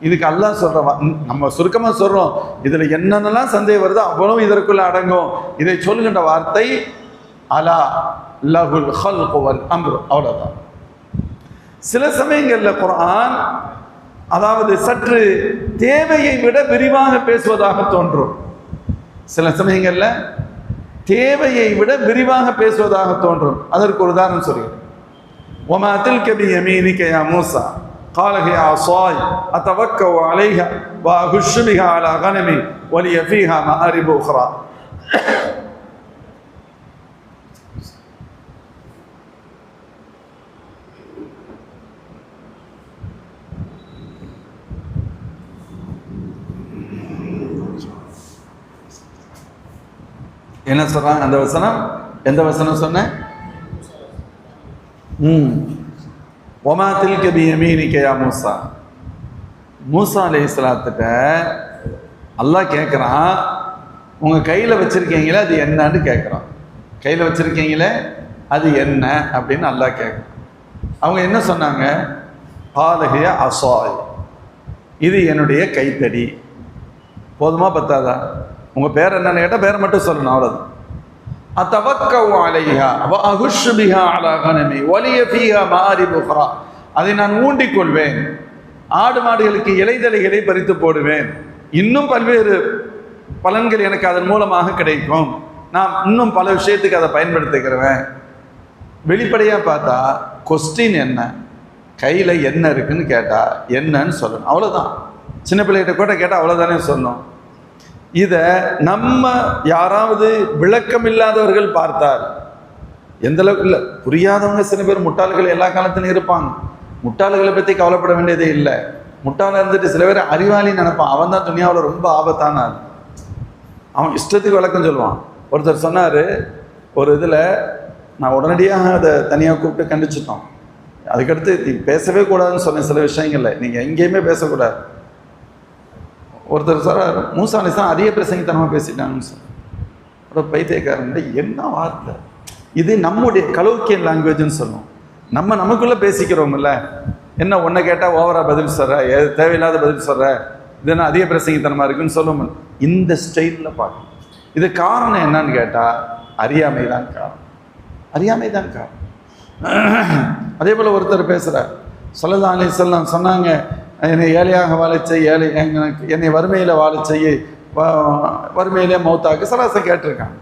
இதுக்கு அல்லாஹ் சொல்றவா, நம்ம சுருக்கமா சொல்றோம், இதுல என்னென்னலாம் சந்தேகம் வருதோ அவ்வளவு இதற்குள்ள அடங்கும். இதை சொல்லுகின்ற வார்த்தை அலா லஹுல் ஹல்கு வல் அம்ர், அவ்வளவுதான். சில சமயங்களில் குர்ஆன் அதாவது சற்று தேவையை விட விரிவாக பேசுவதாக தோன்றும். சில சமயங்களில் தேவையை விட விரிவாக பேசுவதாக தோன்றும். அதற்கு ஒரு உதாரணம் சொல்கிறேன். وما تلك بيمينك يا موسى قال هي عصاي أتوكأ عليها وأهش بها على غنمي ولي فيها مآرب أخرى. என்ன சொல்றாங்க அந்த வசனம்? எந்த வசனம் சொன்னேன்? ஒமா தில்க பியமீனிக யா மூஸா. மூஸா அலைஹிஸ்ஸலாத்துட்ட அல்லாஹ் கேட்குறான், உங்க கையில் வச்சிருக்கீங்களே அது என்னன்னு கேட்குறான். கையில் வச்சிருக்கீங்களே அது என்ன அப்படின்னு அல்லாஹ் கேட்குறான். அவங்க என்ன சொன்னாங்க? பாலகிய அசாய், இது என்னுடைய கைத்தடி. போதுமா பத்தாதா? உங்கள் பேர் என்னன்னு கேட்டால் பேரை மட்டும் சொல்லணும், அவ்வளோதான். அத்தவக்கவு அலைஹா வ அஹுஷ் பிஹா அலா கனமி வலிய ஃபீஹா மாரிப் உக்ரா. அதை நான் ஊண்டிக் கொள்வேன், ஆடு மாடுகளுக்கு இலைதலைகளை பறித்து போடுவேன், இன்னும் பல்வேறு பலன்கள் எனக்கு அதன் மூலமாக கிடைக்கும், நான் இன்னும் பல விஷயத்துக்கு அதை பயன்படுத்திக்கிறேன். வெளிப்படையாக பார்த்தா கொஸ்டின் என்ன, கையில் என்ன இருக்குன்னு கேட்டால் என்னன்னு சொல்லணும், அவ்வளோதான். சின்ன பிள்ளைகிட்ட கூட கேட்டால் அவ்வளோதானே சொல்லணும். இதை நம்ம யாராவது விளக்கம் இல்லாதவர்கள் பார்த்தால் எந்த அளவுக்கு இல்லை, புரியாதவங்க சில பேர் முட்டாள்கள் எல்லா காலத்திலும் இருப்பாங்க. முட்டாள்களை பற்றி கவலைப்பட வேண்டியதே இல்லை. முட்டாளாக இருந்துட்டு சில பேர் அறிவாளின்னு நினைப்பான், அவன் தான் துனியாவில் ரொம்ப ஆபத்தான ஆள். அவன் இஷ்டத்துக்கு விளக்கம் சொல்லுவான். ஒருத்தர் சொன்னார், ஒரு இதில் நான் உடனடியாக அதை தனியாக கூப்பிட்டு கண்டிச்சிட்டோம். அதுக்கடுத்து நீ பேசவே கூடாதுன்னு சொன்னேன், சில விஷயங்களில் நீங்கள் எங்கேயுமே பேசக்கூடாது. ஒருத்தர் சொல்கிறார், மூசா அலைஹிஸ்ஸலாம் அதிக பிரசங்கித்தனமாக பேசிட்டாங்கன்னு சொன்னார். அப்புறம் பைத்தியக்காரன், என்ன வார்த்தை இது, நம்முடைய கலோக்கியன் லாங்குவேஜ்னு சொல்லுவோம். நமக்குள்ளே பேசிக்கிறோம்ல, என்ன ஒன்றை கேட்டால் ஓவராக பதில் சொல்கிற, தேவையில்லாத பதில் சொல்கிற, இது என்ன அதிக பிரசங்கித்தனமாக இருக்குன்னு சொல்லுவோம். இந்த ஸ்டைலில் பார்க்கணும். இது காரணம் என்னன்னு கேட்டால் அறியாமை தான் காரணம், அறியாமை தான் காரணம். அதே போல் ஒருத்தர் பேசுகிறார், ஸல்லல்லாஹு அலைஹி வஸல்லம் சொன்னாங்க, என்னை ஏழையாக வாழச் செய்ய, என்னை வறுமையில் வாழச் செய்ய, வறுமையிலே மௌத்தாக்கு சலாசம் கேட்டிருக்காங்க.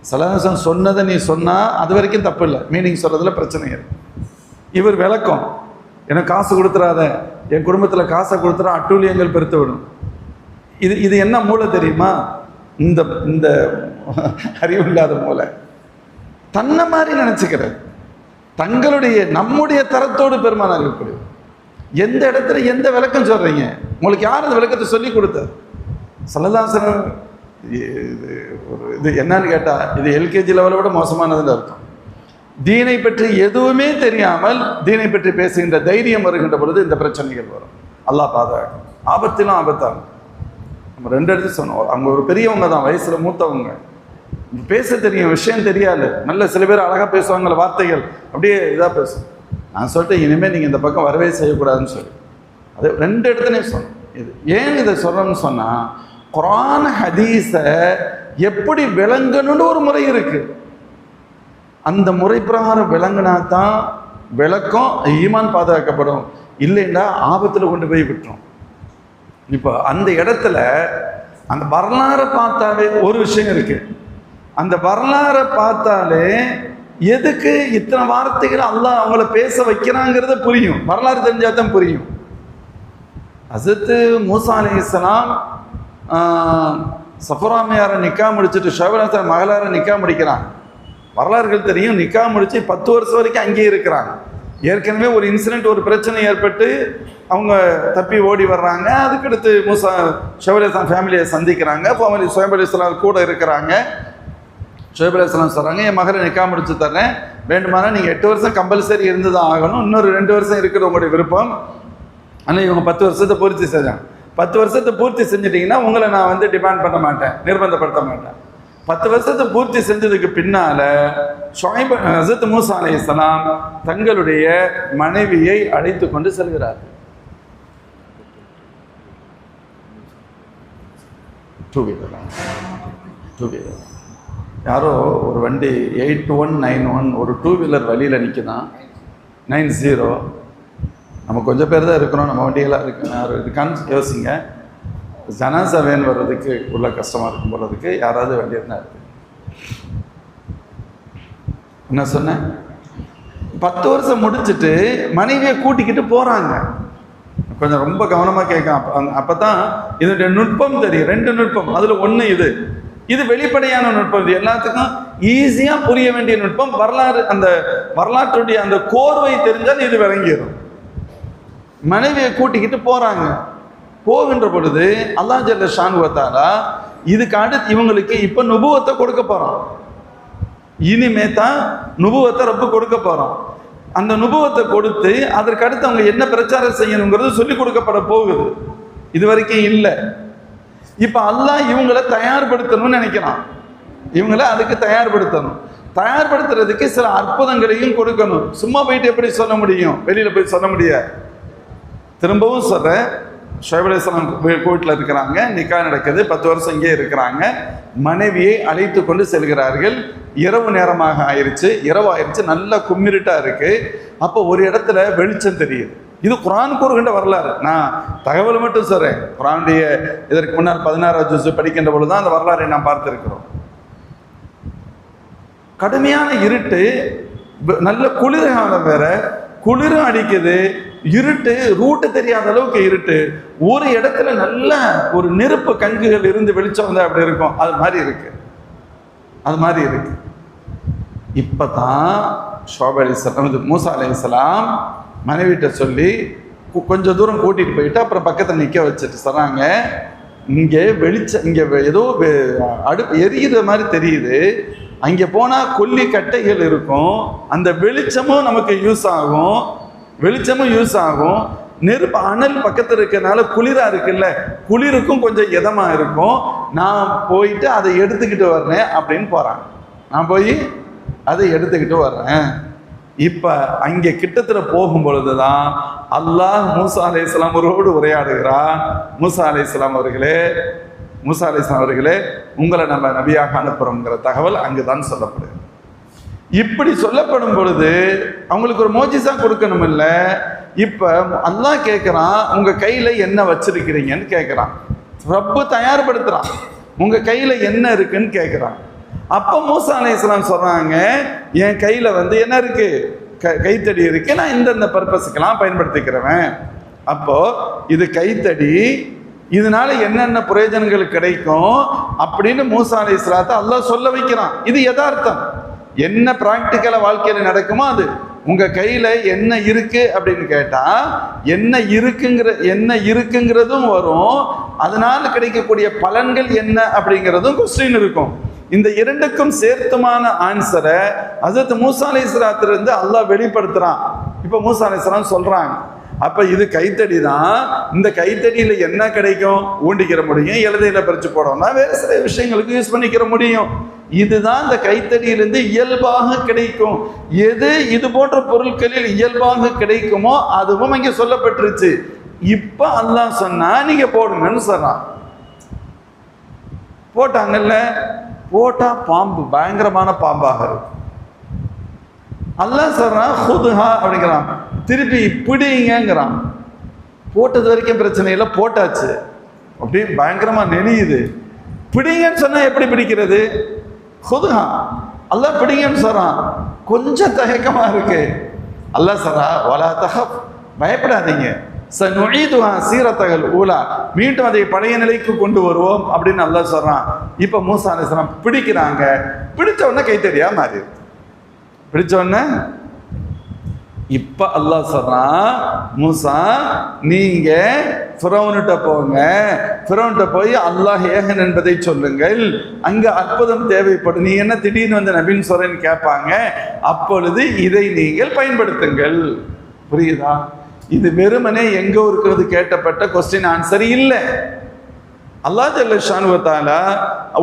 சலாசம் சொன்னதை நீ சொன்னால் அது வரைக்கும் தப்பு இல்லை, மீனிங் சொல்கிறதுல பிரச்சனை இருக்கு. இவர் விளக்கம், எனக்கு காசு கொடுத்துறாத, என் குடும்பத்தில் காசை கொடுத்துறா அட்டூழியங்கள் பெருத்து விடும். இது என்ன மூளை தெரியுமா? இந்த அறிவு இல்லாத மூளை. தன்னை மாதிரி நினச்சிக்கிறது, தங்களுடைய நம்முடைய தரத்தோடு பெருமானார் இருக்கக்கூடிய எந்த இடத்துல எந்த விளக்கம் சொல்கிறீங்க? உங்களுக்கு யார் அந்த விளக்கத்தை சொல்லி கொடுத்தார்? ஸல்லல்லாஹு அலைஹி வஸல்லம் இது என்னன்னு கேட்டால் இது எல்கேஜி லெவலை விட மோசமானதுன்னு அர்த்தம். தீனை பற்றி எதுவுமே தெரியாமல் தீனை பற்றி பேசுகின்ற தைரியம் வருகின்ற பொழுது இந்த பிரச்சனைகள் வரும். அல்லாஹ் பாதுகாக்கும். ஆபத்திலும் ஆபத்தாகும். நம்ம ரெண்டு இடத்துல சொன்னோம், அவங்க ஒரு பெரியவங்க தான், வயசில் மூத்தவங்க, பேச தெரியும், விஷயம் தெரியாது. நல்ல சில பேர் அழகாக பேசுவாங்கள, வார்த்தைகள் அப்படியே இதாக பேசும். நான் சொல்லிட்டு இனிமேல் நீங்கள் இந்த பக்கம் வரவே செய்யக்கூடாதுன்னு சொல்லி அது ரெண்டு இடத்துலையும் சொன்னோம். இது ஏன் இதை சொல்கிறோம்னு சொன்னால், குர்ஆன் ஹதீஸை எப்படி விளங்கணும்னு ஒரு முறை இருக்குது. அந்த முறை பிரகாரம் விளங்கினா தான் விளக்கம் ஈமான் பாதுகாக்கப்படும், இல்லைன்னா ஆபத்தில் கொண்டு போய் விட்டுரும். இப்போ அந்த இடத்துல அந்த வரலாறை பார்த்தாலே ஒரு விஷயம் இருக்குது. அந்த வரலாறை பார்த்தாலே எதுக்கு இத்தனை வார்த்தைகள் அல்லாஹ் அவங்கள பேச வைக்கிறாங்கிறத புரியும். வரலாறு தெரிஞ்சால் தான் புரியும். ஹஸரத் மூசா அலைஹிஸ்ஸலாம் சஃபராமையாரை நிக்கா முடிச்சுட்டு ஷுவைப் மகளாரை நிக்கா முடிக்கிறாங்க. வரலாறுகள் தெரியும். நிக்கா முடிச்சு 10 வருஷம் வரைக்கும் அங்கேயே இருக்கிறாங்க. ஏற்கனவே ஒரு இன்சிடென்ட், ஒரு பிரச்சனை ஏற்பட்டு அவங்க தப்பி ஓடி வர்றாங்க. அதுக்கடுத்து மூசா ஷுவைப் ஃபேமிலியை சந்திக்கிறாங்க. ஷுவைப் அலைஹிஸ்ஸலாம் கூட இருக்கிறாங்க. ஷுவைப் அலைஹிஸ்ஸலாம் சொல்கிறாங்க, என் மகளை நிக்கா முடிச்சு தரேன், வேண்டுமானால் நீங்கள் 8 வருஷம் கம்பல்சரி இருந்து தான் ஆகணும், இன்னொரு 2 வருஷம் இருக்கிற உங்களுடைய விருப்பம். ஆனால் இவங்க 10 வருஷத்தை பூர்த்தி செஞ்சாங்க. 10 வருஷத்தை பூர்த்தி செஞ்சிட்டிங்கன்னா உங்களை நான் டிமாண்ட் பண்ண மாட்டேன், நிர்பந்தப்படுத்த மாட்டேன். 10 வருஷத்தை பூர்த்தி செஞ்சதுக்கு பின்னால் ஹஸரத் மூசா அலைஹிஸ்ஸலாம் தங்களுடைய மனைவியை அழைத்து கொண்டு செல்கிறார். டூ வீலர் யாரோ ஒரு வண்டி 8191 ஒரு 2 வீலர் வழியில் நிற்குதான், 90. நம்ம கொஞ்சம் பேர் தான் இருக்கிறோம், நம்ம வண்டியெல்லாம் இருக்கான்னு யோசிங்க. ஜனாசா வேன் வர்றதுக்கு உள்ள கஷ்டமாக இருக்கும் போகிறதுக்கு யாராவது வண்டி இருந்தால் இருக்கு. என்ன சொன்னேன், 10 வருஷம் முடிச்சுட்டு மனைவியை கூட்டிக்கிட்டு போகிறாங்க. கொஞ்சம் ரொம்ப கவனமாக கேட்கும். அப்போ தான் இதனுடைய நுட்பம் தெரியும். 2 நுட்பம், அதில் ஒன்று இது வெளிப்படையான நுட்பம். இது எல்லாத்துக்கும் ஈஸியாக புரிய வேண்டிய நுட்பம். வரலாறு, அந்த வரலாற்றுடைய அந்த கோர்வை தெரிஞ்சால் இது விளங்கிடும். மனைவியை கூட்டிக்கிட்டு போகிறாங்க. போகின்ற பொழுது அல்லாஹ் ஜல்ல ஷானு வ தஆலா இதுக்கு அடுத்து இவங்களுக்கு இப்போ நுபுவத்தை கொடுக்க போகிறோம். இனிமே தான் நுபுவத்தை ரப்பு கொடுக்க போகிறோம். அந்த நுபுவத்தை கொடுத்து அதற்கு அடுத்து அவங்க என்ன பிரச்சாரம் செய்யணுங்கிறது சொல்லிக் கொடுக்கப்பட போகுது. இது வரைக்கும் இல்லை. இப்போ அல்லாஹ் இவங்களை தயார்படுத்தணும்னு நினைக்கிறான். இவங்களை அதுக்கு தயார்படுத்தணும். தயார்படுத்துறதுக்கு சில அற்புதங்களையும் கொடுக்கணும். சும்மா போயிட்டு எப்படி சொல்ல முடியும்? வெளியில் போய் சொல்ல முடியாது. திரும்பவும் சொல்கிறேன், ஷுவைப் அலைஹிஸ்ஸலாம் வீட்டில் இருக்கிறாங்க, நிக்கா நடக்குது, 10 வருஷம் இங்கே இருக்கிறாங்க. மனைவியை அழைத்து கொண்டு செல்கிறார்கள். இரவு நேரமாக ஆயிடுச்சு, நல்ல கும்மிருட்டா இருக்கு. அப்போ ஒரு இடத்துல வெளிச்சம் தெரியுது. இது குர்ஆன் கூறுகின்ற வரலாறு, நான் தகவல் மட்டும் சொல்றேன். குர்ஆனுடைய இதற்கு முன்னால் 16வது ஜுஸ் படிக்கின்ற பொழுதுதான் அந்த வரலாறை நாம் பார்த்திருக்கிறோம். கடுமையான இருட்டு, நல்ல குளிர்காலம் வேற, குளிரும் அடிக்குது, இருட்டு, ரூட்டு தெரியாத அளவுக்கு இருட்டு. ஒரு இடத்துல நல்ல ஒரு நெருப்பு கங்குகள் இருந்து வெளிச்சம் வந்தா அப்படி இருக்கும், அது மாதிரி இருக்கு. இப்பதான் ஷுவைப் அலைஹிஸ்ஸலாம், மூசா அலைஹிஸ்ஸலாம் மனைவிட்ட சொல்லி கொஞ்சம் தூரம் கூட்டிட்டு போயிட்டு அப்புறம் பக்கத்தில் நிற்க வச்சுட்டு சொல்றாங்க, இங்கே வெளிச்சம், இங்கே ஏதோ அடுப்பு எரிகிற மாதிரி தெரியுது, அங்கே போனால் கொல்லி கட்டைகள் இருக்கும், அந்த வெளிச்சமும் நமக்கு யூஸ் ஆகும், நெருப்பு அனல் பக்கத்தில் இருக்கிறதுனால குளிராக இருக்குல்ல, குளிருக்கும் கொஞ்சம் இதமாக இருக்கும், நான் போயிட்டு அதை எடுத்துக்கிட்டு வர்றேன் அப்படின்னு போகிறாங்க. நான் போய் அதை எடுத்துக்கிட்டு வர்றேன். இப்போ அங்கே கிட்டத்தில் போகும் பொழுதுதான் அல்லாஹ் மூசா அலைஹிஸ்ஸலாம் அவரோடு உரையாடுகிறான். மூசா அலைஹிஸ்ஸலாம் அவர்களே, உங்களை நம்ம நபியாக அனுப்புறோங்கிற தகவல் அங்குதான் சொல்லப்படுது. இப்படி சொல்லப்படும் பொழுது அவங்களுக்கு ஒரு மோஜிசா கொடுக்கணும் இல்ல. இப்ப அல்லாஹ் கேட்கிறான், உங்க கையில என்ன வச்சிருக்கிறீங்கன்னு கேட்கிறான். ரப்பு தயார்படுத்துறான், உங்க கையில என்ன இருக்குன்னு கேட்கிறான். அப்ப மூசா அலைஹிஸ்ஸலாம் சொல்றாங்க, என் கையில என்ன இருக்கு, கைத்தடி இருக்கு, நான் இந்த பர்பஸுக்கெல்லாம் பயன்படுத்திக்கிறேன். அப்போ இது கைத்தடி, இதனால என்னென்ன பிரயோஜனங்கள் கிடைக்கும் அப்படின்னு மூசா அலைஹிஸ்ஸலாத்தை அல்லாஹ் சொல்ல வைக்கிறான். இது யதார்த்தம், என்ன பிராக்டிக்கலா வாழ்க்கையில நடக்குமோ அது. உங்க கையில என்ன இருக்கு அப்படின்னு கேட்டா என்ன இருக்குங்கிறதும் வரும், அதனால கிடைக்கக்கூடிய பலன்கள் என்ன அப்படிங்கிறதும் கொஸ்டின் இருக்கும். இந்த இரண்டுக்கும் சேர்த்துமான ஆன்சரை ஹஜ்ரத் மூசா அலைஹிஸ்ஸலாத்திலிருந்து அல்லாஹ் வெளிப்படுத்துறான். இப்ப மூசா அலைஹிஸ்ஸலாம் சொல்றாங்க, அப்ப இது கைத்தடி தான், இந்த கைத்தடியில என்ன கிடைக்கும், ஊண்டிக்கிற முடியும், எழுதையில பறிச்சு போடணும்னா வேற சில விஷயங்களுக்கு யூஸ் பண்ணிக்கிற முடியும். இதுதான் இந்த கைத்தடியிலிருந்து இயல்பாக கிடைக்கும். எது இது போன்ற பொருட்களில் இயல்பாக கிடைக்குமோ அதுவும் இங்க சொல்லப்பட்டுருச்சு. இப்ப அல்லாஹ் சொன்னா நீங்க போடுங்கன்னு சொல்றான். போட்டாங்கல்ல, போட்டா பாம்பு பயங்கரமான பாம்பாக இருக்கும். அல்லாஹ் சொல்றான் ஹுதுஹா அப்படிங்கிறான், திருப்பி பிடிங்கிறான். போட்டது வரைக்கும் பிரச்சனை இல்லை, போட்டாச்சு, அப்படியே பயங்கரமா நெளியுது. பிடிங்கன்னு சொன்னா எப்படி பிடிக்கிறது? ஹுதுஹா, அல்லாஹ் பிடிங்கன்னு சொல்றான். கொஞ்சம் தயக்கமா இருக்கு. அல்லாஹ் சொல்றா வலா தஹப், பயப்படாதீங்க, சனுஈதுஹா சீரத்தகல் ஊலா, மீண்டும் அதை பழைய நிலைக்கு கொண்டு வருவோம் அப்படின்னு அல்லாஹ் சொல்றான். இப்ப மூசா அலைஹிஸ்ஸலாம் பிடிக்கிறாங்க, பிடிச்ச உடனே கைத்தடியா மாறி, பிடிச்ச உடனே இப்ப அல்லாஹ் சொல்றான், மூசா நீங்க ஃபிரௌன்கிட்ட போங்க, ஃபிரௌன்கிட்ட போய் அல்லாஹ் ஏகன் என்பதை சொல்லுங்கள், அங்க அற்புதம் தேவைப்படும், நீ என்ன திடீர்னு நபின்னு சொல்றேன்னு கேட்பாங்க, அப்பொழுது இதை நீங்கள் பயன்படுத்துங்கள். புரியுதா? இது வெறுமனே எங்க இருக்கிறது கேட்டப்பட்ட கொஸ்டின் ஆன்சர் இல்லை. அல்லாஹ் ஜல்ல ஷானு வ தஆலா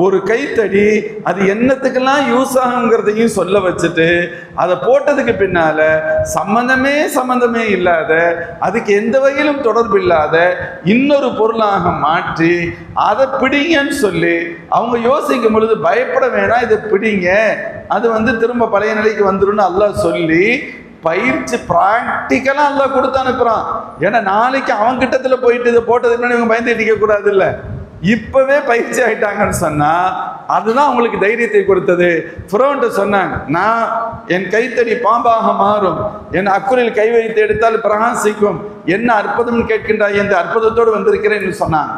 ஒரு கைத்தடி அது என்னத்துக்கெல்லாம் யூஸ் ஆகுங்கிறதையும் சொல்ல வச்சுட்டு அதை போட்டதுக்கு பின்னால சம்பந்தமே இல்லாத, அதுக்கு எந்த வகையிலும் தொடர்பு இல்லாத இன்னொரு பொருளாக மாற்றி அதை பிடிங்கன்னு சொல்லி அவங்க யோசிக்கும் பொழுது பயப்பட வேணாம், இதை பிடிங்க, அது திரும்ப பழைய நிலைக்கு வந்துடும் அல்லாஹ் சொல்லி பயிற்சி பிராக்டிக்கலா அல்லாஹ் கொடுத்து அனுப்புறான். ஏன்னா நாளைக்கு அவன் கிட்டத்துல போயிட்டு இதை போட்டதுக்கு முன்னாடி இவங்க பயந்து நிற்க கூடாது இல்ல, இப்பவே பயிற்சி ஆயிட்டாங்கன்னு சொன்னா அதுதான் அவங்களுக்கு தைரியத்தை கொடுத்தது. ஃபிரௌன்ட்ட சொன்னாங்க, நான் என் கைத்தடி பாம்பாக மாறும், என் அக்குலில் கை வைத்து எடுத்தால் பிரகாசிக்கும், என்ன அற்புதம் கேட்கின்றாய், என்ற அற்புதத்தோடு வந்திருக்கிறேன்னு சொன்னாங்க.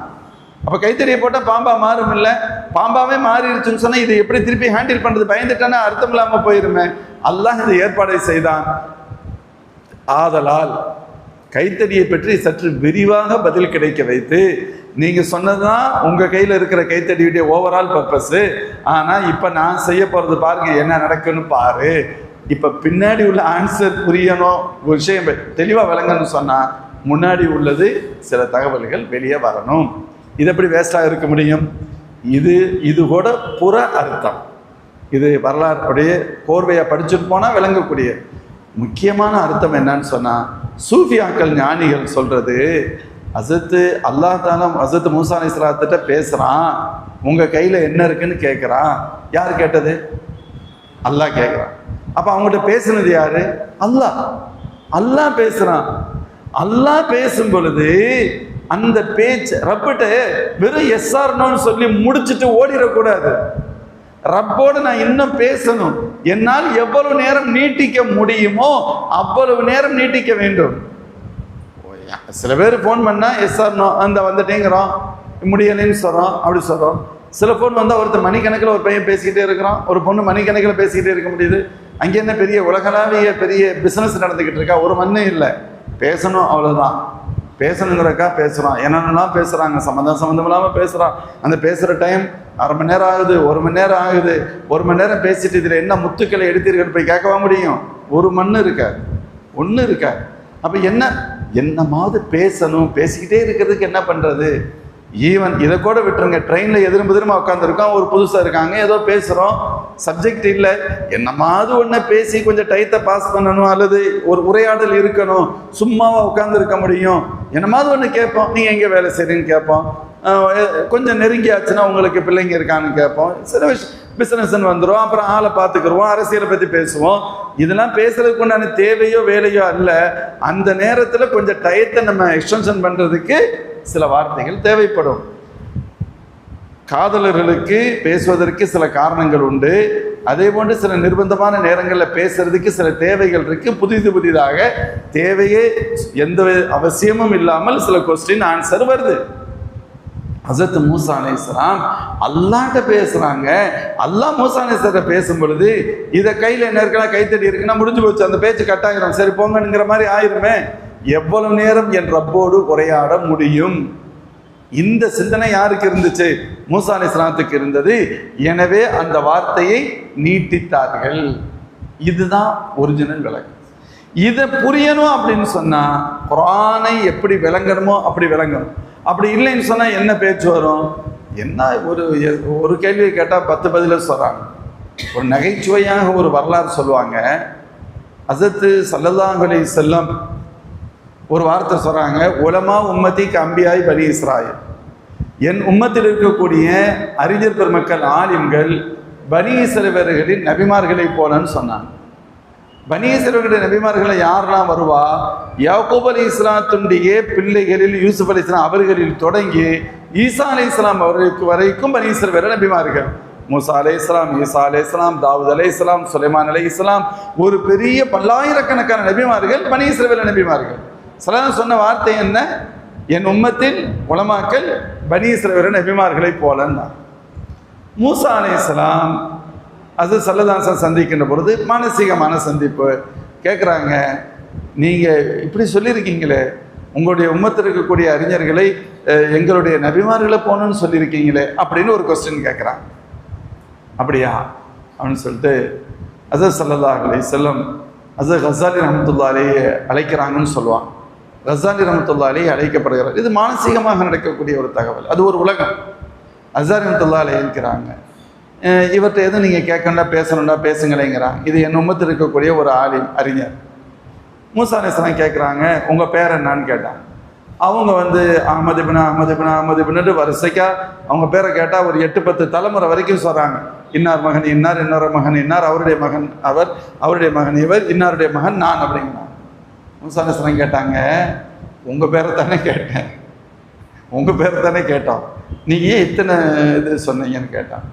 அப்ப கைத்தடியை போட்டா பாம்பா மாறும் இல்ல, பாம்பாவே மாறிடுச்சுன்னு சொன்னா இதை எப்படி திருப்பி ஹேண்டில் பண்றது, பயந்துட்டானா அர்த்தம் இல்லாம போயிருமே. அல்லாஹ் இந்த ஏற்பாடை செய்தான். ஆதலால் கைத்தடியை பற்றி சற்று விரிவாக பதில் கிடைக்க வைத்து, நீங்க சொன்னதுதான் உங்க கையில இருக்கிற கைத்தடியுடைய ஓவரால் பர்பஸ், ஆனா இப்ப நான் செய்ய போறது பாருங்க என்ன நடக்குன்னு பாரு, இப்ப பின்னாடி உள்ள ஆன்சர் புரியணும், ஒரு விஷயம் தெளிவா விளங்கன்னு சொன்னா முன்னாடி உள்ளது சில தகவல்கள் வெளியே வரணும். இது எப்படி வேஸ்டாக இருக்க முடியும்? இது கூட புற அர்த்தம், இது வரலாறு அப்படியே கோர்வையா படிச்சுட்டு போனா விளங்கக்கூடிய முக்கியமான அர்த்தம் என்னன்னு சொன்னா, சூஃபியாக்கள் ஞானிகள் சொல்றது, ஹஸரத்து அல்லாஹ் தாலா ஹஸரத் மூசா அலைஹிஸ்ஸலாத்திட்ட பேசுறான், உங்க கையில என்ன இருக்குன்னு கேட்குறான். யார் கேட்டது? அல்லாஹ் கேட்குறான். அப்ப அவங்ககிட்ட பேசுனது யாரு? அல்லாஹ். அல்லாஹ் பேசுறான். அல்லாஹ் பேசும் பொழுது அந்த பேச்சு ரப்பிட்ட வெறும் எஸ்ஆர்னோன்னு சொல்லி முடிச்சுட்டு ஓடிடக்கூடாது. ரப்போடு நான் இன்னும் பேசணும். என்னால் எவ்வளவு நேரம் நீட்டிக்க முடியுமோ அவ்வளவு நேரம் நீட்டிக்க வேண்டும். சில பேர் ஃபோன் பண்ணா எஸ்ஆர்னோ அந்த வந்துட்டேங்கிறோம், முடியலைன்னு சொல்றோம், அப்படி சொல்றோம். சில ஃபோன் வந்தால் ஒருத்தர் மணிக்கணக்கில் ஒரு பையன் பேசிக்கிட்டே இருக்கிறான், ஒரு பொண்ணு மணிக்கணக்கில் பேசிக்கிட்டே இருக்க முடியுது. அங்கே என்ன பெரிய உலகளாவிய பெரிய பிஸ்னஸ் நடந்துக்கிட்டு இருக்கா? ஒரு மண்ணு இல்லை, பேசணும் அவ்வளோதான். பேசணுங்கிறக்கா பேசுகிறான், என்னென்னலாம் பேசுகிறாங்க, சம்மந்தம் இல்லாமல் பேசுகிறான். அந்த பேசுகிற டைம் அரை மணி நேரம் ஆகுது, 1 மணி நேரம் ஆகுது. 1 மணி நேரம் பேசிட்டு இதில் என்ன முத்துக்களை எடுத்தீர்கள் போய் கேட்கவா முடியும்? ஒரு மண்ணு இருக்காது, ஒன்று இருக்காது. அப்போ என்னமாவது பேசணும், பேசிக்கிட்டே இருக்கிறதுக்கு என்ன பண்ணுறது? ஈவன் இதை கூட விட்டுருங்க, ட்ரெயினில் எதிர்மா உட்காந்துருக்கோம், ஒரு புதுசாக இருக்காங்க, ஏதோ பேசுகிறோம், சப்ஜெக்ட் இல்லை, என்னமாவது ஒன்று பேசி கொஞ்சம் டைத்தை பாஸ் பண்ணணும், அல்லது ஒரு உரையாடல் இருக்கணும். சும்மாவாக உட்காந்துருக்க முடியும்? என்னமாவது ஒன்று கேட்போம், நீங்கள் எங்கே வேலை செய்றீங்கன்னு கேட்போம். கொஞ்சம் நெருங்கியாச்சுன்னா உங்களுக்கு பிள்ளைங்க இருக்கான்னு கேட்போம். சில விஷயம் பிஸ்னஸ்ன்னு வந்துடும், அப்புறம் ஆளை பார்த்துக்குருவோம், அரசியலை பற்றி பேசுவோம். இதெல்லாம் பேசுறதுக்கு உண்டான தேவையோ வேலையோ அல்ல. அந்த நேரத்தில் கொஞ்சம் டயத்தை நம்ம எக்ஸ்டென்ஷன் பண்ணுறதுக்கு சில வார்த்தைகள் தேவைப்படும். காதலர்களுக்கு பேசுவதற்கு சில காரணங்கள் உண்டு. அதே போன்று சில நிர்பந்தமான நேரங்களில் பேசுறதுக்கு சில தேவைகள் இருக்கு. புதிதாக தேவையே எந்த அவசியமும் இல்லாமல் சில கொஸ்டின் ஆன்சர் வருது. ஹஸரத் மூசா அலைஹிஸ்ஸலாம் அல்லாஹ்ட்ட பேசுறாங்க. அல்லாஹ் மூசா அலைஹிஸ்ஸலாம்ட்ட பேசும் பொழுது இதை கையில் என்ன இருக்குன்னா கைத்தடி இருக்குன்னா முடிஞ்சு போச்சு, அந்த பேச்சு கட்டாயிரும், சரி போங்கங்கிற மாதிரி ஆயிருமே. எவ்வளவு நேரம் என் ரப்போடு உரையாட முடியும்? இந்த சிந்தனை யாருக்கு இருந்துச்சு? மூசா அலைஹிஸ்ஸலாத்துக்கு இருந்தது. எனவே அந்த வார்த்தையை நீட்டித்தார்கள். இதுதான் ஒரிஜினல் விளக்கம். இதை புரியணும் அப்படின்னு சொன்னா குர்ஆனை எப்படி விளங்கணுமோ அப்படி விளங்கணும். அப்படி இல்லைன்னு சொன்னா என்ன பேச்சு வரும்? என்ன ஒரு கேள்வியை கேட்டால் 10 பதில சொல்றாங்க. ஒரு நகைச்சுவையாக ஒரு வரலாறு சொல்லுவாங்க. ஹஸரத் ஸல்லல்லாஹு அலைஹி வஸல்லம் ஒரு வார்த்தை சொல்றாங்க, உலமா உம்மத்தி கம்பியாய் பனி இஸ்ராயில், என் உம்மத்தில் இருக்கக்கூடிய அறிஞர் பெருமக்கள் ஆலிம்கள் பனி இஸ்ரவேலர்களின் நபிமார்களை போலன்னு சொன்னாங்க. பனி இஸ்ரவேலர்களுடைய நபிமார்களை யாரெல்லாம் வருவா? யாக்கூப் அலைஹிஸ்ஸலாத்துடைய பிள்ளைகளில் யூசுப் அலைஹிஸ்ஸலாம் அவர்களில் தொடங்கி ஈசா அலைஹிஸ்ஸலாம் அவர்களுக்கு வரைக்கும் பனி இஸ்ரவேலர் நபிமார்கள். மூசா அலைஹிஸ்ஸலாம், ஈசா அலைஹிஸ்ஸலாம், தாவூத் அலைஹிஸ்ஸலாம், சுலைமான் அலைஹிஸ்ஸலாம், ஒரு பெரிய பல்லாயிரக்கணக்கான நபிமார்கள் பனி இஸ்ரவேலர் நபிமார்கள். ஸல்லல்லாஹு சொன்ன வார்த்தை என்ன? என் உம்மத்தில் உலமாக்கள் பனி இஸ்ரவேலர் நபிமார்களை போலன்னா. மூசா அலைஹிஸ்ஸலாம் அது ஸல்லல்லாஹு சந்திக்கின்ற பொழுது மானசீகமான சந்திப்பு. கேட்குறாங்க, நீங்கள் இப்படி சொல்லியிருக்கீங்களே, உங்களுடைய உம்மத்தில் இருக்கக்கூடிய அறிஞர்களை எங்களுடைய நபிமார்களை போகணுன்னு சொல்லியிருக்கீங்களே அப்படின்னு ஒரு கொஸ்டின் கேட்குறாங்க. அப்படியா அப்படின்னு சொல்லிட்டு ஹஸரத் ஸல்லல்லாஹு அலைஹி வஸல்லம் ஹஸரத் கஸாலி ரஹ்மத்துல்லாஹி அலைஹி அழைக்கிறாங்கன்னு சொல்லுவாங்க. கஸாலி ரஹ்மத்துல்லாஹி அலைஹி அழைக்கப்படுகிறார். இது மானசீகமாக நடக்கக்கூடிய ஒரு தகவல், அது ஒரு உலகம். கஸாலி ரஹ்மத்துல்லாஹி அலைஹி இருக்கிறாங்க. இவர்கிட்ட எதுவும் நீங்கள் கேட்கணும்னா பேசணும்னா பேசுங்களேங்கிறாங்க. இது என் உம்மத்தில் இருக்கக்கூடிய ஒரு ஆலிம் அறிஞர். மூசா அலைஹிஸ்ஸலாம் கேட்குறாங்க, உங்கள் பேர் என்னான்னு கேட்டாங்க. அவங்க அஹ்மது இப்னு வரிசைக்கா அவங்க பேரை கேட்டால் ஒரு 8-10 தலைமுறை வரைக்கும் சொல்கிறாங்க. இன்னார் மகன் இன்னார், இன்னொரு மகன் இன்னார், அவருடைய மகன் அவர், அவருடைய மகன் இவர், இன்னாருடைய மகன் நான் அப்படிங்கிறாங்க. மூசா அலைஹிஸ்ஸலாம் கேட்டாங்க, உங்கள் பேரை தானே கேட்டேன், உங்கள் பேரை தானே கேட்டோம், நீங்கள் ஏன் இத்தனை இது சொன்னீங்கன்னு கேட்டான்.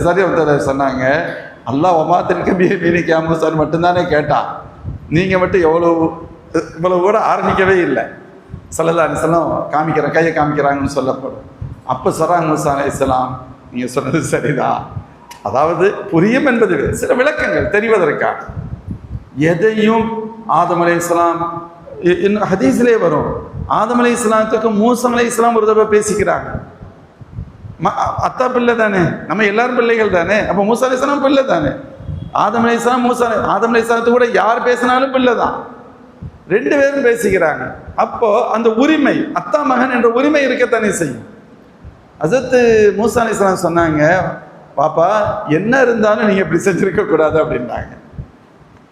சரி சொன்னாங்க, அல்லாஹ் ஒமாத்திற்கு மீனிக்கா மூசான்னு மட்டும்தானே கேட்டான், நீங்கள் மட்டும் இவ்வளவு கூட ஆரம்பிக்கவே இல்லை. ஸல்லல்லாஹு அலைஹி வஸல்லம் காமிக்கிறேன், கையை காமிக்கிறாங்கன்னு சொல்லப்படும். அப்போ சொல்கிறாங்க மூசா அலைஹிஸ்ஸலாம், நீங்கள் சொன்னது சரிதான், அதாவது புரியும் என்பது சில விளக்கங்கள் தெரிவதற்காக. எதையும் ஆதம் அலைஹிஸ்ஸலாம் இன்னும் ஹதீஸ்லேயே வரும், ஆதம் அலைஹிஸ்ஸலாத்துக்கு மூசா அலைஹிஸ்ஸலாம் ஒரு தடவை பேசிக்கிறாங்க. அத்தா பிள்ளை தானே, நம்ம எல்லாரும் பிள்ளைகள் தானே, அப்போ மூசா அலைஹிஸ்ஸலாம் பிள்ளை தானே. ஆதம் அலைஹிஸ்ஸலாம் ஆதம் அலைஹிஸ்ஸலாத்து கூட யார் பேசினாலும் பிள்ளை தான், 2 பேரும் பேசிக்கிறாங்க. அப்போ அந்த உரிமை, அத்தா மகன் என்ற உரிமை இருக்கத்தானே செய்யும். ஹஸரத் மூசா அலைஹிஸ்ஸலாம் சொன்னாங்க, பாப்பா என்ன இருந்தாலும் நீங்க இப்படி செஞ்சிருக்க கூடாது அப்படின்னாங்க.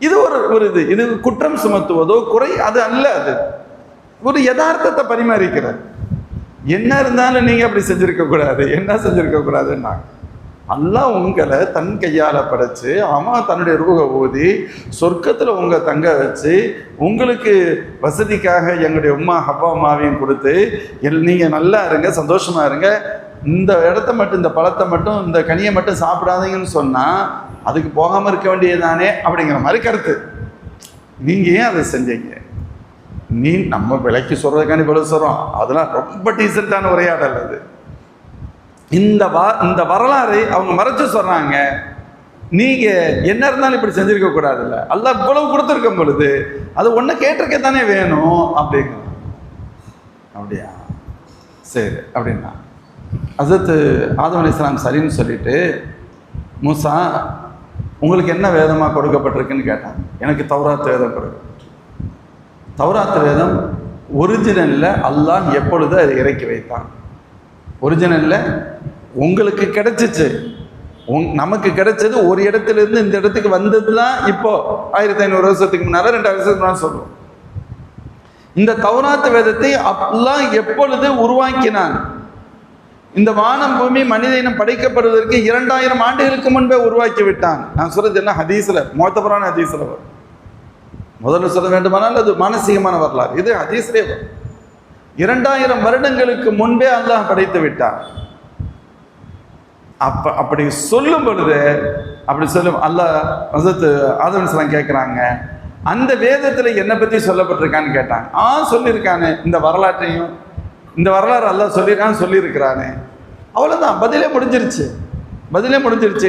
இது ஒரு இது குற்றம் சுமத்துவதோ குறை அது அல்ல. அது ஒரு யதார்த்தத்தை பரிமாறிக்கிறார். என்ன இருந்தாலும் நீங்க அப்படி செஞ்சிருக்க கூடாது, என்ன செஞ்சிருக்க கூடாதுன்னா, அல்லாஹ் உங்களை தன் கையால படைச்சு அவன் தன்னுடைய ரூஹை ஊதி சொர்க்கத்துல உங்க தங்க வச்சு உங்களுக்கு வசதிக்காக எங்களுடைய உம்மா ஹவ்வா அம்மாவையும் கொடுத்து நீங்க நல்லா இருங்க, சந்தோஷமா இருங்க, இந்த இடத்த மட்டும், இந்த பழத்தை மட்டும், இந்த கனியை மட்டும் சாப்பிடாதீங்கன்னு சொன்னா அதுக்கு போகாம இருக்க வேண்டியதுதானே அப்படிங்கிற மாதிரி கருத்து. நீங்க ஏன் அதை செஞ்சீங்க? நீ நம்ம விலைக்கு சொல்றதுக்கான இவ்வளவு சொல்றோம், அதெல்லாம் ரொம்ப டீசென்டான உரையாடல் அது. இந்த வரலாறை அவங்க மறைச்சு சொல்றாங்க. நீங்க என்ன இருந்தாலும் இப்படி செஞ்சிருக்க கூடாதுல்ல, அல்லாஹ் இவ்வளவு கொடுத்துருக்கும் பொழுது அது ஒண்ணு கேட்டிருக்க தானே வேணும் அப்படிங்க. அப்படியா, சரி அப்படின்னா ஹஸரத் ஆதம் அலைஹிஸ்ஸலாம் சரின்னு சொல்லிட்டு, மூசா உங்களுக்கு என்ன வேதமாக கொடுக்கப்பட்டிருக்குன்னு கேட்டாங்க. எனக்கு தௌராத் வேதம் கொடுக்கப்பட்டிருக்கு. தௌராத் வேதம் ஒரிஜினலில் அல்லாஹ் எப்பொழுது அதை இறக்கி வைத்தான்? ஒரிஜினலில் உங்களுக்கு கிடைச்சிச்சு, நமக்கு கிடைச்சது ஒரு இடத்துலேருந்து இந்த இடத்துக்கு வந்தது தான் இப்போ 1500 வருஷத்துக்கு முன்னால் 2000 வருஷத்துக்கு முன்னால் சொல்லுவோம். இந்த தௌராத் வேதத்தை அல்லாஹ் எப்பொழுது உருவாக்கினான்? இந்த வானம் பூமி மனித இனம் படைக்கப்படுவதற்கு 2000 ஆண்டுகளுக்கு முன்பே உருவாக்கி விட்டான். நான் சொல்றது என்ன ஹதீஸ்ல, முஅத்தபரான ஹதீஸ்ல வரும். முதல்ல சொல்ல வேண்டுமானால் அது மானசீகமான வரலாறு, இது ஹதீஸ்லே வரும். 2000 வருடங்களுக்கு முன்பே அல்லாஹ் படைத்து விட்டான். அப்படி சொல்லும் பொழுது, அப்படி சொல்லும் அல்லாஹ் ஹஸரத் ஆதம் அலைஹிஸ்ஸலாம் கேட்குறாங்க, அந்த வேதத்தில் என்னை பற்றி சொல்லப்பட்டிருக்கான்னு கேட்டாங்க. சொல்லியிருக்கானே, இந்த வரலாற்றையும் இந்த வரலாறு அல்லாஹ் சொல்லியிருக்கிறானே, அவ்வளோதான், பதிலே முடிஞ்சிருச்சு.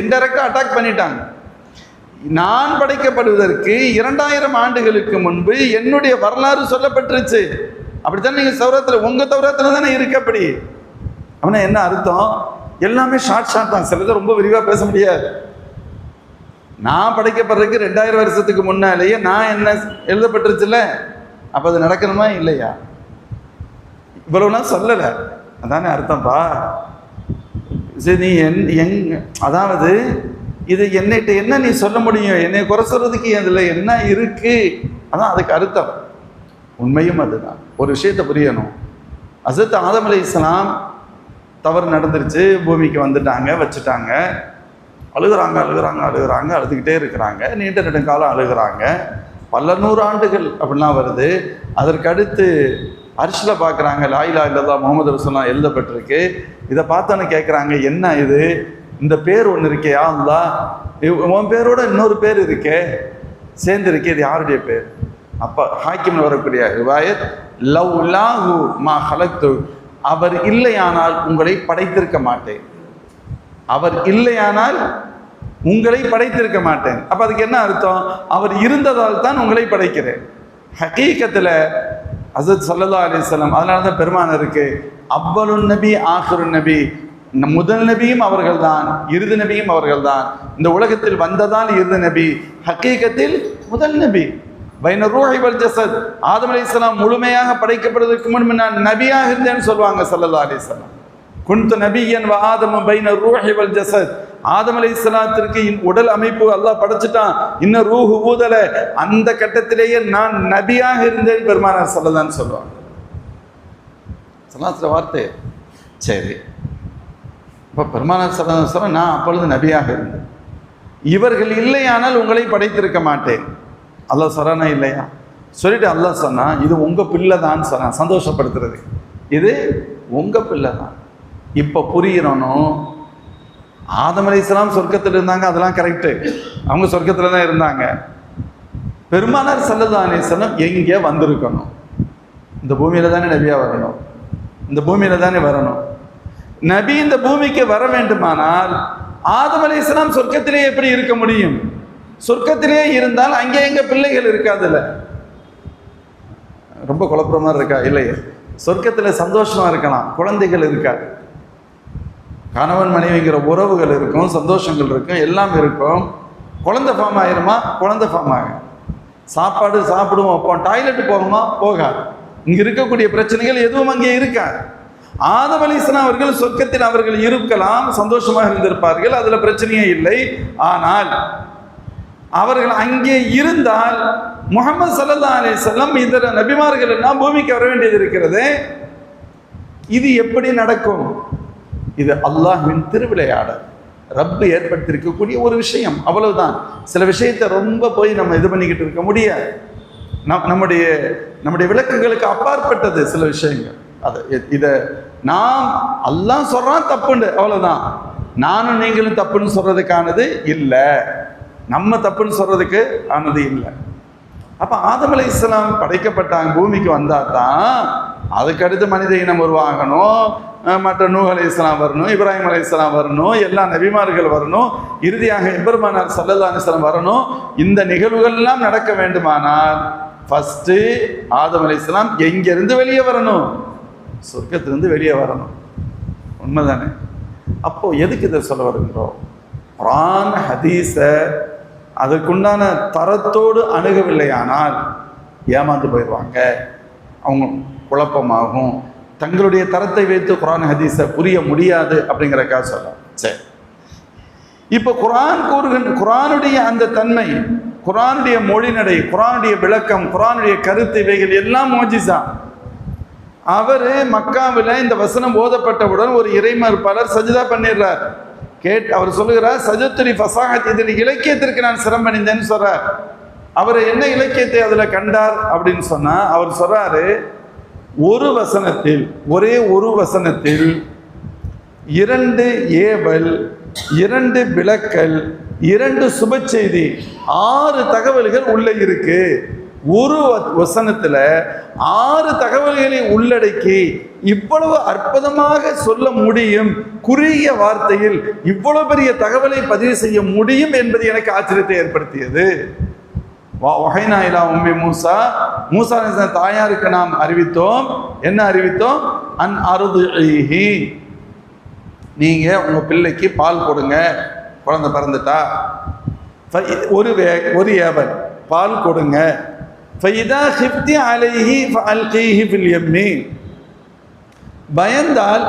இன்டெரக்டாக அட்டாக் பண்ணிட்டாங்க. நான் படைக்கப்படுவதற்கு 2000 ஆண்டுகளுக்கு முன்பு என்னுடைய வரலாறு சொல்லப்பட்டுருச்சு. அப்படித்தான் நீங்கள் தௌராத்தில், உங்கள் தௌராத்தில் தானே இருக்கு. அப்படி அப்படின்னா என்ன அர்த்தம்? எல்லாமே ஷார்ட் தான், சிலது ரொம்ப விரிவாக பேச முடியாது. நான் படைக்கப்படுறதுக்கு 2000 வருஷத்துக்கு முன்னாலேயே நான் என்ன எழுதப்பட்டுருச்சுல்ல, அப்போ அது நடக்கணுமா இல்லையா? இவ்வளவுலாம் சொல்லலை, அதானே அர்த்தம்ப்பா. சரி, நீ அதாவது இது என்னைட்ட என்ன நீ சொல்ல முடியும்? என்னை குறை சொல்றதுக்கு அதில் என்ன இருக்கு? அதான் அதுக்கு அர்த்தம். உண்மையும் அதுதான். ஒரு விஷயத்தை புரியணும். ஹஸரத் ஆதம் அலைஹிஸ்ஸலாம் தவறு நடந்துருச்சு, பூமிக்கு வந்துட்டாங்க, வச்சுட்டாங்க, அழுகுறாங்க, அழுதுகிட்டே இருக்கிறாங்க, நீண்ட நெடுங்காலம் அழுகுறாங்க, பல 100 ஆண்டுகள் அப்படிலாம் வருது. அதற்கு அடுத்து அர்ஷில் பார்க்குறாங்க, லா இலாஹா இல்லல்லாஹ் முஹம்மது ரசூலுல்லாஹ் எழுதப்பட்டிருக்கு. இதை பார்த்தோன்னு கேட்குறாங்க, என்ன இது, இந்த பேர் ஒன்று இருக்கே, யா அல்லாஹ், உன் பேரோட இன்னொரு பேர் இருக்கே, சேர்ந்து இருக்கே, இது யாருடைய பேர்? அப்போ ஹாக்கிம்ல வரக்கூடிய ரிவாயத், லவ்லாஹு மா ஹலக்து, அவர் இல்லையானால் உங்களை படைத்திருக்க மாட்டேன், அவர் இல்லையானால் உங்களை படைத்திருக்க மாட்டேன். அப்போ அதுக்கு என்ன அர்த்தம்? அவர் இருந்ததால் தான் உங்களை படைக்கிறேன். ஹகீகத்தில் ஹஸரத் ஸல்லல்லாஹு அலைஹி வஸல்லம், அதனால தான் பெருமான் இருக்கு, அவ்வலுன் நபி ஆஹிருன் நபி, முதல் நபியும் அவர்கள் தான், இறுதி நபியும் அவர்கள் தான். இந்த உலகத்தில் வந்ததால் இறுதி நபி, ஹகீகத்தில் முதல் நபி. பைன ரூஹி வல் ஜஸத், ஆதம் அலைஹிஸ்ஸலாம் முழுமையாக படைக்கப்படுவதற்கு முன்பு நான் நபியாக இருந்தேன்னு சொல்லுவாங்க ஸல்லல்லாஹு அலைஹி வஸல்லம். குன்து நபியன் வ ஆதம பைன ரூஹி வல் ஜஸத், ஆதம் அலைஹிஸ்ஸலாத்திற்கு உடல் அமைப்பு அல்லாஹ் படைச்சிட்டான், இன்னும் ரூஹு ஊதல, அந்த கட்டத்திலேயே நான் நபியாக இருந்தேன் பெருமானார் ஸல்லல்லாஹு சொல்லுவாங்க. ஸல்லல்லாஹு வார்த்தை. சரி, இப்போ பெருமானார் ஸல்லல்லாஹு சொல்ல, நான் அப்பொழுது நபியாக இருந்தேன், இவர்கள் இல்லையானால் உங்களை படைத்திருக்க மாட்டேன். அல்லாஹ் சொன்னானா இல்லையா? சொல்லிட்டு அல்லாஹ் சொன்னா, இது உங்க பிள்ளை தான் சொன்னான், சந்தோஷப்படுத்துறது, இது உங்க பிள்ளை தான். இப்போ புரியணும், ஆதம் அலைஹிஸ்ஸலாம் சொர்க்கத்தில் இருந்தாங்க, அதெல்லாம் கரெக்டு, அவங்க சொர்க்கத்தில் தான் இருந்தாங்க. பெருமானார் ஸல்லல்லாஹு அலைஹி வஸல்லம் எங்கே வந்திருக்கணும்? இந்த பூமியில தானே நபியா வரணும், இந்த பூமியில தானே வரணும். நபி இந்த பூமிக்கு வர வேண்டுமானால் ஆதம் அலைஹிஸ்ஸலாம் சொர்க்கத்திலே எப்படி இருக்க முடியும்? சொர்க்கத்திலே இருந்தால் அங்கே எங்க பிள்ளைகள் இருக்காதுல்ல. ரொம்ப குழப்பமா இருக்கா? இல்லையே, சொர்க்கத்தில் சந்தோஷமா இருக்கலாம், குழந்தைகள் இருக்காது, கணவன் மனைவிங்கிற உறவுகள் இருக்கும், சந்தோஷங்கள் இருக்கும், எல்லாம் இருக்கும். குழந்தை ஃபார்ம் ஆயிருமா? குழந்தை ஃபார்ம் ஆகும். சாப்பாடு சாப்பிடுவோம், அப்போ டாய்லெட் போகுமா? போகாது. இங்க இருக்கக்கூடிய பிரச்சனைகள் எதுவும் அங்கே இருக்காது. ஆதம் அலைஹிஸ்ஸலாம் அவர்கள் சொர்க்கத்தில் அவர்கள் இருக்கலாம், சந்தோஷமாக இருந்திருப்பார்கள், அதுல பிரச்சனையே இல்லை. ஆனால் அவர்கள் அங்கே இருந்தால் முஹம்மது ஸல்லல்லாஹு அலைஹி வஸல்லம் இதர நபிமார்கள் எல்லாம் பூமிக்கு வர வேண்டியது இருக்கிறது. இது எப்படி நடக்கும்? இது அல்லாஹ்வின் திருவிளையாடல், ரப்பு ஏற்படுத்தியிருக்கக்கூடிய ஒரு விஷயம், அவ்வளவுதான். சில விஷயத்தை ரொம்ப போய் நம்ம இது பண்ணிக்கிட்டு இருக்க முடியாது. நம்முடைய விளக்கங்களுக்கு அப்பாற்பட்டது சில விஷயங்கள். இதை நாம் அல்லாஹ் சொல்றான் தப்புண்டு, அவ்வளவுதான். நானும் நீங்களும் தப்புன்னு சொல்றதுக்கானது இல்லை, நம்ம தப்புன்னு சொல்றதுக்கு ஆனது இல்லை. அப்ப ஆதம் அலைஹிஸ்ஸலாம் படைக்கப்பட்டாங்க, பூமிக்கு வந்தா தான் அதுக்கடுத்து மனித இனம் உருவாகணும், மற்ற நூஹ் அலைஹிஸ்ஸலாம் வரணும், இப்ராஹிம் அலைஹிஸ்ஸலாம் வரணும், எல்லா நபிமார்கள் வரணும், இறுதியாக எம்பெருமானார் ஸல்லல்லாஹு அலைஹி வஸல்லம் வரணும். இந்த நிகழ்வுகள் எல்லாம் நடக்க வேண்டுமானால் ஃபர்ஸ்ட் ஆதம் அலைஹிஸ்ஸலாம் எங்கிருந்து வெளியே வரணும்? சொர்க்கத்திலிருந்து வெளியே வரணும். உண்மைதானே? அப்போ எதுக்கு இதை சொல்ல வருகிறோம்? குர்ஆன் ஹதீஸ அதற்குண்டான தரத்தோடு அணுகவில்லையானால் ஏமாந்து போயிடுவாங்க, அவங்க குழப்பமாகும், தங்களுடைய தரத்தை வைத்து குர்ஆன் ஹதீஸை புரிய முடியாது அப்படிங்கிறக்காக சொல்ல. சரி, இப்போ குர்ஆனுடைய அந்த தன்மை, குர்ஆனுடைய மொழிநடை, குர்ஆனுடைய விளக்கம், குர்ஆனுடைய கருத்து, இவைகள் எல்லாம் மோஜிசா. அவர் மக்காவில் இந்த வசனம் ஓதப்பட்டவுடன் ஒரு இறைமறுப்பாளர் சஜிதா பண்ணிடுறார். அவர் சொல்லுகிறார், சஜத்துலி ஃபசாஹத், இதில் இலக்கியத்திற்கு நான் சிரமணிந்தேன்னு சொல்றார். அவர் என்ன இலக்கியத்தை அதுல கண்டார் அப்படின்னு சொன்னா, அவர் சொல்றாரு, ஒரு வசனத்தில், ஒரே ஒரு வசனத்தில் 2 ஏவல், 2 விளக்கல், 2 சுப செய்தி, 6 தகவல்கள் உள்ள இருக்கு. ஒரு வசனத்துல 6 தகவல்களை உள்ளடக்கி இவ்வளவு அற்புதமாக சொல்ல முடியும், குறுகிய வார்த்தையில் இவ்வளவு பெரிய தகவலை பதிவு செய்ய முடியும் என்பது எனக்கு ஆச்சரியத்தை ஏற்படுத்தியது. வஹைனா இலா உம்மி மூசா, மூசா அலைஹிஸ்ஸலாம் தாயாருக்கு நாம் அறிவித்தோம். என்ன அறிவித்தோம்? அன் அர்திஹி, நீங்க உங்க பிள்ளைக்கு பால் கொடுங்க, குழந்தை பிறந்துட்டா. ஒரு ஏவல், பால் கொடுங்க. ஃபைதா ஹிஃப்தி அலைஹி ஃபஅல்கீஹி ஃபில் யம்மி, பயந்தால்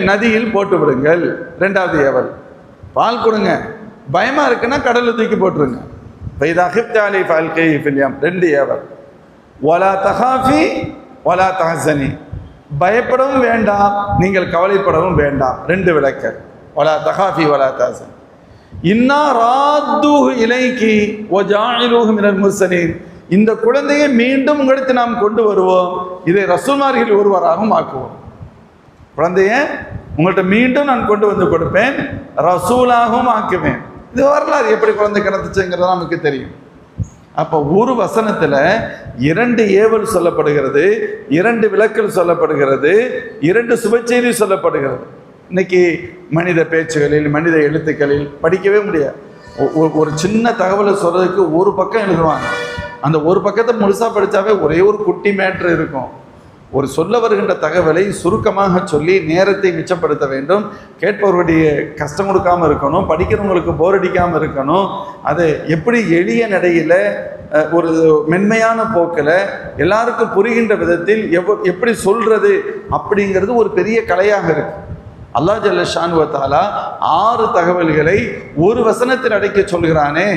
நதியில் போட்டு விடுங்கள். 2வது ஏவல், பால் கொடுங்க, பயமா இருக்குன்னா கடல்ல தூக்கி போட்டுருங்க. ஃபைதா ஹிஃப்தி அலைஹி ஃபஅல்கீஹி ஃபில் யம், 2 ஏவல். வலா தஹாஃபி வலா தஹஸனி, பயப்படவும் வேண்டாம், நீங்கள் கவலைப்படவும் வேண்டாம். 2 விளக்கல், வலா தஹாஃபி வலா தஹஸனி. இன்னா ராத்துஹு இலைக்கி வ ஜாஇலுஹு மினல் முர்ஸலீன், இந்த குழந்தையை மீண்டும் உங்களுக்கு நாம் கொண்டு வருவோம், இதை ரசூல்மார்களில் ஒருவராகவும் ஆக்குவோம். குழந்தைய உங்கள்கிட்ட மீண்டும் நான் கொண்டு வந்து கொடுப்பேன், ரசூலாகவும் ஆக்குவேன். இது வரலாறு, எப்படி குழந்தை கிடந்துச்சுங்கிறது நமக்கு தெரியும். அப்போ ஒரு வசனத்துல 2 ஏவல் சொல்லப்படுகிறது, 2 விளக்கல் சொல்லப்படுகிறது, 2 சுபச்செய்தி சொல்லப்படுகிறது. இன்னைக்கு மனித பேச்சுகளில், மனித எழுத்துக்களில் படிக்கவே முடியாது. ஒரு சின்ன தகவலை சொல்றதுக்கு ஒரு பக்கம் எழுதுவாங்க, அந்த ஒரு பக்கத்தை முழுசா படித்தாவே ஒரே ஒரு குட்டி மேட்ரு இருக்கும். ஒரு சொல்ல வருகின்ற தகவலை சுருக்கமாக சொல்லி நேரத்தை மிச்சப்படுத்த வேண்டும், கேட்பவர்களுடைய கஷ்டம் கொடுக்காமல் இருக்கணும், படிக்கிறவங்களுக்கு போர் அடிக்காமல் இருக்கணும். அது எப்படி எளிய நடையில், ஒரு மென்மையான போக்கில், எல்லாருக்கும் புரிகின்ற விதத்தில் எப்படி சொல்றது அப்படிங்கிறது ஒரு பெரிய கலையாக இருக்கு. அல்லாஹ் ஜல்ல ஷானு வ தஆலா 6 தகவல்களை ஒரு வசனத்தில் அடைக்க சொல்கிறானே,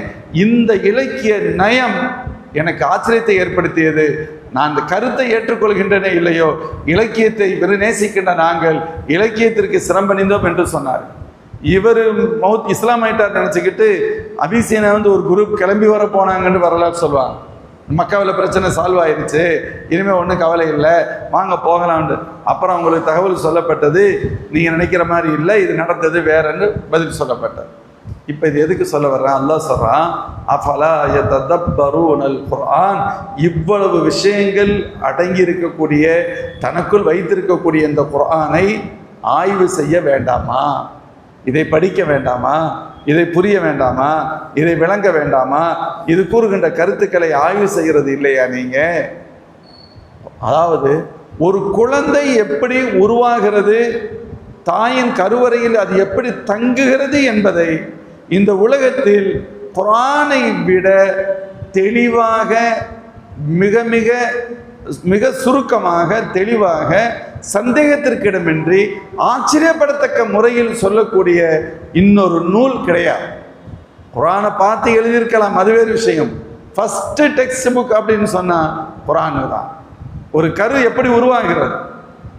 இந்த இலக்கிய நயம் எனக்கு ஆச்சரியத்தை ஏற்படுத்தியது. நான் இந்த கருத்தை ஏற்றுக்கொள்கின்றனே இல்லையோ, இலக்கியத்தை நேசிக்கின்ற நாங்கள் இலக்கியத்திற்கு சிரமணிந்தோம் என்று சொன்னார். இவர் இஸ்லாம் ஆயிட்டார் நினைச்சுக்கிட்டு அபிசீனா ஒரு குரூப் கிளம்பி வர போனாங்கன்னு வரலாறு சொல்லுவாங்க. மக்காவில் பிரச்சனை சால்வ் ஆயிடுச்சு, இனிமேல் ஒன்றும் கவலை இல்லை, வாங்க போகலான்னு. அப்புறம் அவங்களுக்கு தகவல் சொல்லப்பட்டது, நீங்கள் நினைக்கிற மாதிரி இல்லை, இது நடந்தது வேறன்னு பதில் சொல்லப்பட்டது. இப்போ இது எதுக்கு சொல்ல வர்றேன்? அல்லாஹ் சொல்றான், அஃபலா யததப்பரூனல் குர்ஆன், இவ்வளவு விஷயங்கள் அடங்கி இருக்கக்கூடிய, தனக்குள் வைத்திருக்கக்கூடிய இந்த குர்ஆனை ஆய்வு செய்ய வேண்டாமா? இதை படிக்க வேண்டாமா? இதை புரிய வேண்டாமா? இதை விளங்க வேண்டாமா? இது கூறுகின்ற கருத்துக்களை ஆய்வு செய்கிறது இல்லையா நீங்க? அதாவது ஒரு குழந்தை எப்படி உருவாகிறது, தாயின் கருவறையில் அது எப்படி தங்குகிறது என்பதை இந்த உலகத்தில் குர்ஆனை விட தெளிவாக, மிக மிக மிக சுருக்கமாக, தெளிவாக, சந்தேகத்திற்கிடமின்றி ஆச்சரியப்படத்தக்க முறையில் சொல்லக்கூடிய இன்னொரு நூல் கிடையாது. குரானை பார்த்து எழுதியிருக்கலாம், அது வேறு விஷயம். ஃபர்ஸ்ட் டெக்ஸ்ட் புக் அப்படின்னு சொன்னா குரான் தான். ஒரு கரு எப்படி உருவாகிறது?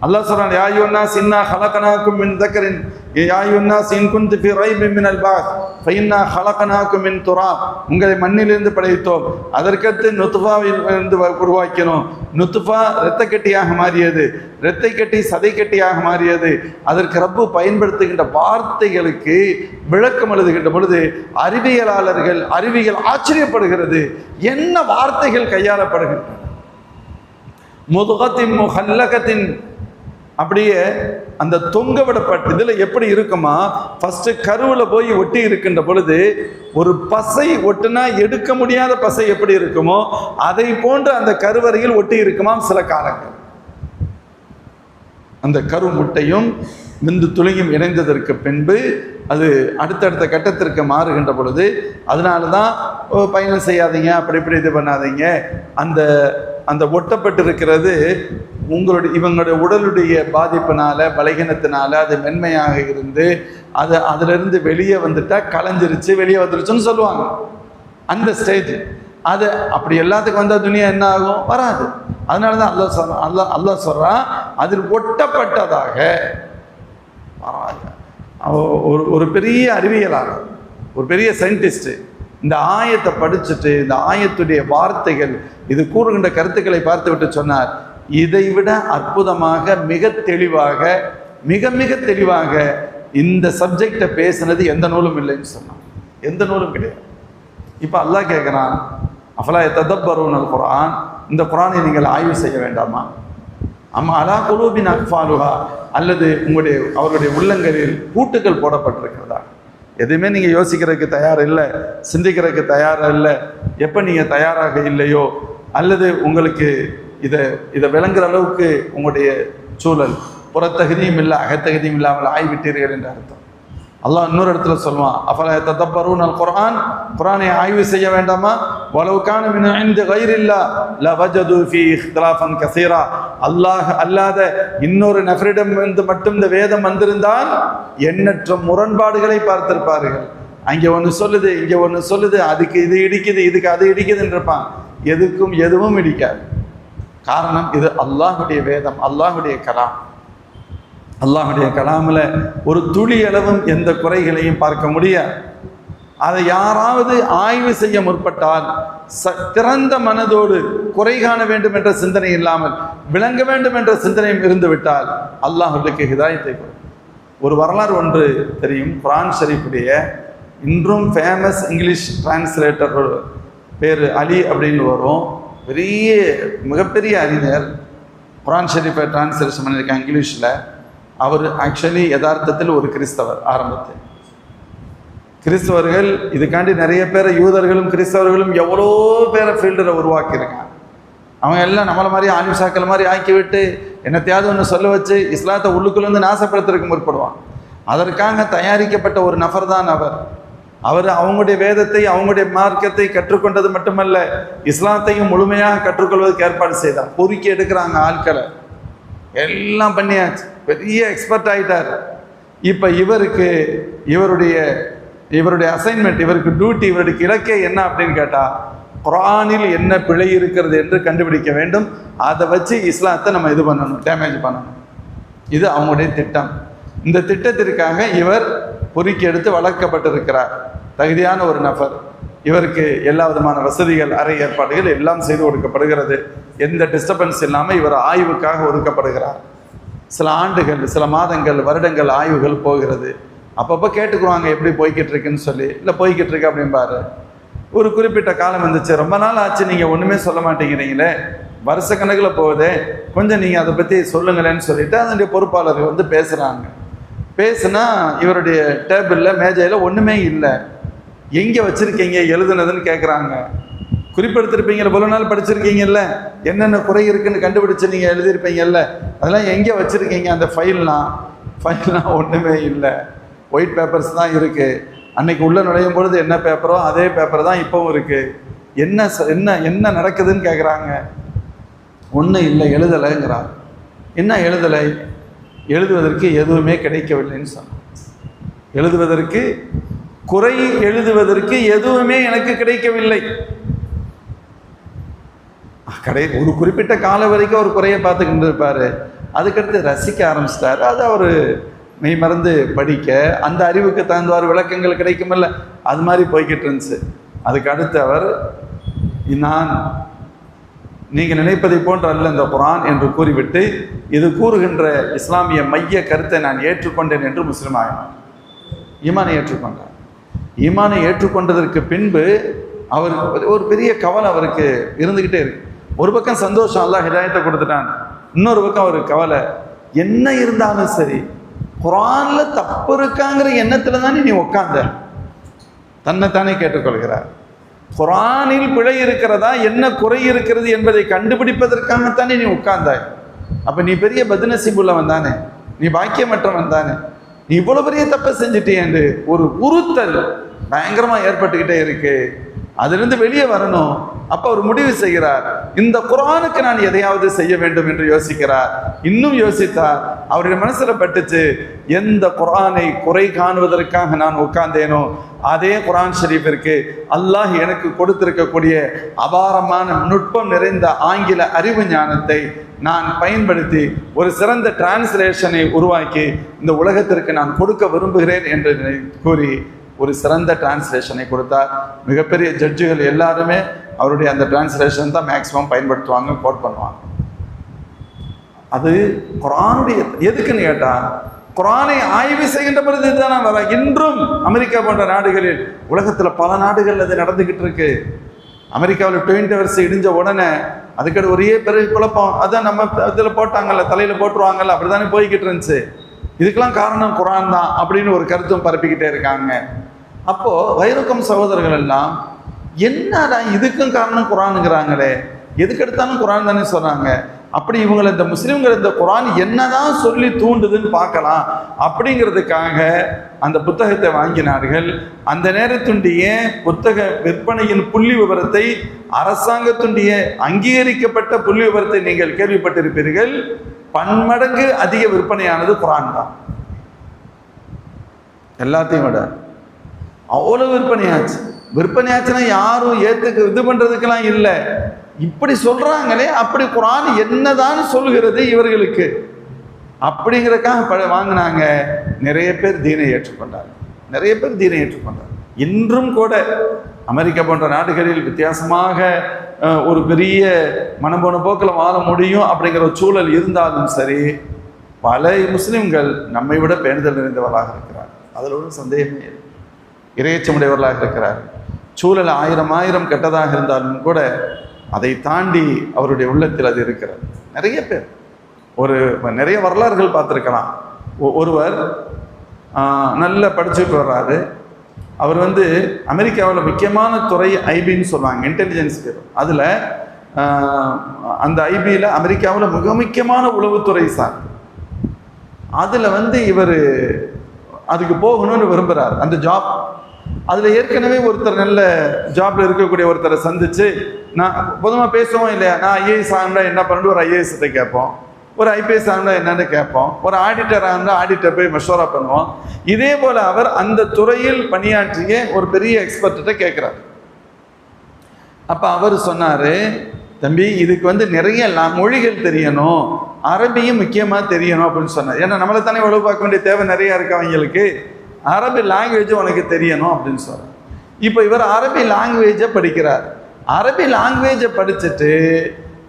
அல்லாஹ் சொல்றான், யா அய்யுஹன்னாஸ் இன்னா ஹலக்னாக்கும் மின் தக்கரின் யா அய்யுஹன்னாஸ் இன் குன்து ஃபீ ரைபின் மினல் பாஸ் ஃபஇன்னா ஹலக்னாக்கும் மின் துராப். உங்களை மண்ணிலிருந்து படைத்தோம், அதற்கடுத்து நுத்ஃபாவிலிருந்து உருவாக்கினோம். நுத்ஃபா இரத்த கட்டியாக மாறியது, இரத்தை கட்டி சதை கட்டியாக மாறியது. அதற்கு ரப்பு பயன்படுத்துகின்ற வார்த்தைகளுக்கு விளக்கம் எழுதுகின்ற பொழுது அறிவியல் ஆச்சரியப்படுகிறது, என்ன வார்த்தைகள் கையாளப்படுகின்றன. முதுகத்தின் முஹல்லகத்தின், அப்படியே அந்த தொங்க விடப்பட்ட இதில் எப்படி இருக்குமா, ஃபர்ஸ்ட் கருவில் போய் ஒட்டி இருக்கின்ற பொழுது ஒரு பசை ஒட்டுனா எடுக்க முடியாத பசை எப்படி இருக்குமோ அதை போன்று அந்த கருவறையில் ஒட்டி இருக்குமாம் சில காலங்கள். அந்த கரு முட்டையும் விந்து துளியும் இணைந்ததற்கு பின்பு அது அடுத்தடுத்த கட்டத்திற்கு மாறுகின்ற பொழுது, அதனால தான் பயணம் செய்யாதீங்க, அப்படி இப்படி இது பண்ணாதீங்க. அந்த அந்த ஒட்டப்பட்டு இருக்கிறது இவங்களுடைய உடலுடைய பாதிப்பினால பலகீனத்தினால அது மென்மையாக இருந்து அது அதிலிருந்து வெளியே வந்துட்டா களைஞ்சிருச்சு, வெளியே வந்துருச்சுன்னு சொல்லுவாங்க. அந்த ஸ்டேஜ் அது அப்படி எல்லாத்துக்கும் வந்தால் துனியா என்ன ஆகும்? வராது. அதனால தான் அல்லாஹ் சொல்றான் அதில் ஒட்டப்பட்டதாக. ஒரு பெரிய அறிவியலாளர், ஒரு பெரிய சயின்டிஸ்ட் இந்த ஆயத்தை படிச்சுட்டு இந்த ஆயத்துடைய வார்த்தைகள் இது கூறுகின்ற கருத்துக்களை பார்த்து விட்டு சொன்னார், இதைவிட அற்புதமாக மிக தெளிவாக மிக தெளிவாக இந்த சப்ஜெக்டை பேசினது எந்த நூலும் இல்லைன்னு சொன்னான். எந்த நூலும் கிடையாது. இப்போ அல்லாஹ் கேட்குறான், அஃபலா யததப்பரூனல் குர்ஆன், இந்த குர்ஆனை நீங்கள் ஆய்வு செய்ய வேண்டாமா? அலா குலூபின் அக்ஃபாலுஹா, அல்லது அவருடைய உள்ளங்களில் பூட்டுக்கள் போடப்பட்டிருக்கிறதா? எதுவுமே நீங்கள் யோசிக்கிறதுக்கு தயார் இல்லை, சிந்திக்கிறதுக்கு தயாராக இல்லை. எப்போ நீங்கள் தயாராக இல்லையோ அல்லது உங்களுக்கு இதை விளங்குற அளவுக்கு உங்களுடைய சூழல் புறத்தகுதியும் இல்லை அகத்தகுதியும் இல்லாமல் ஆய்விட்டீர்கள் என்று அர்த்தம். அல்லாஹ் இன்னொரு இடத்துல சொல்லுவான், அஃபலா யததப்பரூனல் குர்ஆன், குர்ஆனை ஆய்வு செய்ய வேண்டாமா? வலவ் கான மின் இன்தி கைரில்லாஹ் லவஜது ஃபீ இக்திலாஃபன் கஸீரா, அல்லாஹ் அல்லாத இன்னொரு நபரிடம் இருந்து மட்டும் இந்த வேதம் வந்திருந்தால் எண்ணற்ற முரண்பாடுகளை பார்த்திருப்பார்கள். அங்கே ஒன்று சொல்லுது, இங்கே ஒன்று சொல்லுது, அதுக்கு இது இடிக்குது, இதுக்கு அது இடிக்குதுன்னு இருப்பான். எதுவும் இடிக்காது. காரணம், இது அல்லாஹுடைய வேதம், அல்லாஹுடைய கலாம். அல்லாஹுடைய கலாமில் ஒரு துளி அளவும் எந்த குறைகளையும் பார்க்க முடியாது. அதை யாராவது ஆய்வு செய்ய முற்பட்டால் திறந்த மனதோடு குறை காண வேண்டும் என்ற சிந்தனை இல்லாமல் விளங்க வேண்டும் என்ற சிந்தனையும் இருந்துவிட்டால் அல்லாஹுக்கு ஹிதாயத்தை கொடுக்கும். ஒரு வரலாறு ஒன்று தெரியும். குர்ஆன் ஷரீஃபுடைய இன்றும் ஃபேமஸ் இங்கிலீஷ் டிரான்ஸ்லேட்டர் பேர் அலி அப்படின்னு வரும். மிகப்பெரிய அறிஞர். குர்ஆன் ஷரீஃபை டிரான்ஸ்லேஷன் பண்ணியிருக்காங்க இங்கிலீஷில். அவர் ஆக்சுவலி யதார்த்தத்தில் ஒரு கிறிஸ்தவர். ஆரம்பத்தில் கிறிஸ்தவர்கள் இதுக்காண்டி நிறைய பேரை, யூதர்களும் கிறிஸ்தவர்களும் எவ்வளோ பேரை ஃபீல்டில் உருவாக்கியிருக்காங்க. அவங்க எல்லாம் நம்மளை மாதிரி ஆலிம்சாக்கள் மாதிரி ஆக்கிவிட்டு என்னத்தையாவது ஒன்று சொல்ல வச்சு இஸ்லாத்தை உள்ளுக்குள்ளேருந்து நாசப்படுத்துறதுக்கு முற்படுவான். அதற்காக தயாரிக்கப்பட்ட ஒரு நபர் தான் அவர் அவங்களுடைய வேதத்தை அவங்களுடைய மார்க்கத்தை கற்றுக்கொண்டது மட்டுமல்ல, இஸ்லாத்தையும் முழுமையாக கற்றுக்கொள்வதற்கு ஏற்பாடு செய்தார். பொறுக்கி எடுக்கிறாங்க ஆட்களை, எல்லாம் பண்ணியாச்சு, பெரிய எக்ஸ்பர்ட் ஆகிட்டார். இப்போ இவருடைய அசைன்மெண்ட், இவருக்கு டியூட்டி, இவருடைய இலக்கை என்ன அப்படின்னு கேட்டால் குர்ஆனில் என்ன பிழை இருக்கிறது என்று கண்டுபிடிக்க வேண்டும். அதை வச்சு இஸ்லாத்தை நம்ம இது பண்ணணும், டேமேஜ் பண்ணணும். இது அவங்களுடைய திட்டம். இந்த திட்டத்திற்காக இவர் பொறுக்கி எடுத்து வளர்க்கப்பட்டிருக்கிறார். தகுதியான ஒரு நபர். இவருக்கு எல்லா விதமான வசதிகள், அறை ஏற்பாடுகள் எல்லாம் செய்து கொடுக்கப்படுகிறது. எந்த டிஸ்டர்பன்ஸ் இல்லாமல் இவர் ஆய்வுக்காக ஒதுக்கப்படுகிறார். சில ஆண்டுகள், சில மாதங்கள், வருடங்கள் ஆய்வுகள் போகிறது. அப்பப்போ கேட்டுக்குவாங்க எப்படி போய்கிட்டு இருக்குன்னு சொல்லி. இல்லை போய்கிட்டு இருக்கு அப்படின்பாரு. ஒரு குறிப்பிட்ட காலம் வந்துச்சு, ரொம்ப நாள் ஆச்சு நீங்கள் ஒன்றுமே சொல்ல மாட்டேங்கிறீங்களே, வருஷக்கணக்கில் போகுதே, கொஞ்சம் நீங்கள் அதை பற்றி சொல்லுங்களேன்னு சொல்லிட்டு அதனுடைய பொறுப்பாளர்கள் வந்து பேசுகிறாங்க. பேசுனா இவருடைய டேபிளில் மேஜையில் ஒன்றுமே இல்லை. எங்கே வச்சுருக்கீங்க எழுதுனதுன்னு கேட்குறாங்க. குறிப்பெடுத்திருப்பீங்கள, இவ்வளோ நாள் படிச்சிருக்கீங்கல்ல, என்னென்ன குறை இருக்குன்னு கண்டுபிடிச்சு நீங்கள் எழுதியிருப்பீங்கல்ல, அதெல்லாம் எங்கே வச்சுருக்கீங்க? அந்த ஃபைல்லாம் ஒன்றுமே இல்லை, ஒயிட் பேப்பர்ஸ் தான் இருக்குது. அன்னைக்கு உள்ளே நுழையும் பொழுது என்ன பேப்பரோ அதே பேப்பர் தான் இப்போவும் இருக்குது. என்ன நடக்குதுன்னு கேட்குறாங்க. ஒன்றும் இல்லை, எழுதலைங்கிறார். என்ன எழுதலை? எழுதுவதற்கு எதுவுமே கிடைக்கவில்லைன்னு சொன்னார். எழுதுவதற்கு குறை எழுதுவதற்கு எதுவுமே எனக்கு கிடைக்கவில்லை. ஒரு குறிப்பிட்ட காலம் வரைக்கும் ஒரு குறையை பார்த்துக்கிட்டு இருப்பாரு. அதுக்கடுத்து ரசிக்க ஆரம்பிச்சிட்டாரு. அது அவர் மெய் மறந்து படிக்க அந்த அறிவுக்கு தகுந்தவாறு விளக்கங்கள் கிடைக்குமில்ல, அது மாதிரி போய்கிட்டு இருந்துச்சு. அதுக்கு அடுத்து அவர், நான் நீங்கள் நினைப்பதை போன்ற அல்ல இந்த குர்ஆன் என்று கூறிவிட்டு இது கூறுகின்ற இஸ்லாமிய மைய கருத்தை நான் ஏற்றுக்கொண்டேன் என்று முஸ்லீம் ஆகினார். ஈமானை ஏற்றுக்கொண்டார். ஈமானை ஏற்றுக்கொண்டதற்கு பின்பு அவருக்கு ஒரு பெரிய கவலை அவருக்கு இருந்துக்கிட்டே இருக்கு. ஒரு பக்கம் சந்தோஷம், அல்லாஹ் ஹிதாயத்தை கொடுத்துட்டான். இன்னொரு பக்கம் அவருக்கு கவலை, என்ன இருந்தாலும் சரி குர்ஆன்ல தப்பு இருக்காங்கிற எண்ணத்துல தானே நீ உட்கார்ந்த. தன்னைத்தானே கேட்டுக்கொள்கிறார். குர்ஆனில் பிழை இருக்கிறதா, என்ன குறை இருக்கிறது என்பதை கண்டுபிடிப்பதற்காகத்தானே நீ உட்கார்ந்தாய். அப்ப நீ பெரிய பத்நசீபுள்ளவன் தானே, நீ பாக்கியமற்றவன் தானே, நீ இவ்வளவு பெரிய தப்பை செஞ்சுட்டே என்று ஒரு உறுத்தல் பயங்கரமா ஏற்பட்டுக்கிட்டே இருக்கு. அதிலிருந்து வெளியே வரணும். அப்ப அவர் முடிவு செய்கிறார், இந்த குர்ஆனுக்கு நான் எதையாவது செய்ய வேண்டும் என்று யோசிக்கிறார். இன்னும் யோசித்தார். அவருடைய மனசுல பட்டுச்சு, எந்த குர்ஆனை குறை காணுவதற்காக நான் உட்கார்ந்தேனோ அதே குர்ஆன் ஷரீஃபிற்கு அல்லாஹ் எனக்கு கொடுத்திருக்கக்கூடிய அபாரமான நுட்பம் நிறைந்த ஆங்கில அறிவு ஞானத்தை நான் பயன்படுத்தி ஒரு சிறந்த டிரான்ஸ்லேஷனை உருவாக்கி இந்த உலகத்திற்கு நான் கொடுக்க விரும்புகிறேன் என்று கூறி ஒரு சிறந்த டிரான்ஸ்லேஷனை கொடுத்தார். மிகப்பெரிய ஜட்ஜுகள் எல்லாருமே அவருடைய அந்த டிரான்ஸ்லேஷன் தான் மேக்சிமம் பயன்படுத்துவாங்க, கோட் பண்ணுவாங்க. அது குர்ஆனுடைய எதுக்குன்னு கேட்டா, குர்ஆனை ஆய்வு செய்கின்ற பொழுது இதுதான் வர. இன்றும் அமெரிக்கா போன்ற நாடுகளில், உலகத்துல பல நாடுகள் அது நடந்துகிட்டு இருக்கு. அமெரிக்காவில் ட்வின் டவர்ஸ் இடிஞ்ச உடனே அதுக்கடுத்து ஒரே பெரிய குழப்பம். அதான் நம்ம இதில் போட்டாங்கல்ல, தலையில போட்டுருவாங்கல்ல, அப்படித்தானே போய்கிட்டு இருந்துச்சு. இதுக்கெல்லாம் காரணம் குர்ஆன் தான் அப்படின்னு ஒரு கருத்தும் பரப்பிக்கிட்டே இருக்காங்க. அப்போ வைரக்கம் சகோதரர்கள் எல்லாம், என்னடா இதுக்கும் காரணம் குர்ஆனுங்கிறாங்களே, எதுக்கு எடுத்தாலும் குர்ஆன் தானே சொல்றாங்க. அப்படி இவங்களை இந்த முஸ்லிம்கள் இந்த குர்ஆன் என்னதான் சொல்லி தூண்டுதுன்னு பார்க்கலாம் அப்படிங்கிறதுக்காக அந்த புத்தகத்தை வாங்கினார்கள். அந்த நேரத்துடைய புத்தக விற்பனையின் புள்ளி விவரத்தை, அரசாங்கத்துடைய அங்கீகரிக்கப்பட்ட புள்ளி விவரத்தை நீங்கள் கேள்விப்பட்டிருப்பீர்கள். பன்மடங்கு அதிக விற்பனையானது குர்ஆன் தான். எல்லாத்தையும் விட அவ்வளவு விற்பனையாச்சு. விற்பனையாச்சுன்னா யாரும் ஏத்துக்கு இது பண்றதுக்கெல்லாம் இல்லை. இப்படி சொல்றாங்களே, அப்படி குர்ஆன் என்னதான் சொல்கிறது இவர்களுக்கு அப்படிங்கிறதுக்காக வாங்கினாங்க. நிறைய பேர் தீனை ஏற்றுக்கொண்டார். நிறைய பேர் தீனை ஏற்றுக்கொண்டார். இன்றும் கூட அமெரிக்கா போன்ற நாடுகளில் வித்தியாசமாக ஒரு பெரிய மனம்போன போக்கில் வாழ முடியும் அப்படிங்கிற ஒரு சூழல் இருந்தாலும் சரி, பல முஸ்லிம்கள் நம்மை விட பேணுதல் நிறைந்தவர்களாக இருக்கிறார். அதில் ஒரு சந்தேகமே இல்லை. இறையச்சமுடையவர்களாக இருக்கிறார். சூழல் ஆயிரம் கெட்டதாக இருந்தாலும் கூட அதை தாண்டி அவருடைய உள்ளத்தில் அது இருக்கிறது. நிறைய பேர் நிறைய வரலாறுகள் பார்த்துருக்கலாம். ஒருவர் நல்ல படிச்சுட்டு வர்றாரு. அவர் அமெரிக்காவில் முக்கியமான துறை ஐபின்னு சொல்லுவாங்க, இன்டெலிஜென்ஸ் பியூரோ. அதில் அந்த ஐபியில் அமெரிக்காவில் மிக முக்கியமான உளவுத்துறை சார். அதில் இவர் அதுக்கு போகணும்னு விரும்புகிறார், அந்த ஜாப். அதில் ஏற்கனவே ஒருத்தர் நல்ல ஜாப்ல இருக்கக்கூடிய ஒருத்தரை சந்திச்சு, நான் பொதுவாக பேசுவோம் இல்லையா, நான் ஐஏஎஸ் ஆகுனா என்ன பண்ணிட்டு ஒரு ஐஏஎஸ்கிட்ட கேட்போம், ஒரு ஐபிஎஸ் ஆகுனா என்னன்னு கேட்போம், ஒரு ஆடிட்டர் ஆகுனா ஆடிட்டர் போய் மஷோரா பண்ணுவோம். இதே போல அவர் அந்த துறையில் பணியாற்றிய ஒரு பெரிய எக்ஸ்பர்ட்ட கேட்கிறார். அப்ப அவர் சொன்னாரு, தம்பி இதுக்கு நிறைய மொழிகள் தெரியணும், அரபியும் முக்கியமா தெரியணும் அப்படின்னு சொன்னார். ஏன்னா நம்மளை தானே உழவு பார்க்க வேண்டிய தேவை நிறைய இருக்கு அவங்களுக்கு. அரபி லாங்குவேஜ் உனக்கு தெரியணும் அப்படின்னு சொல்றார். இப்போ இவர் அரபி லாங்குவேஜை படிக்கிறார். அரபி லாங்குவேஜை படிச்சுட்டு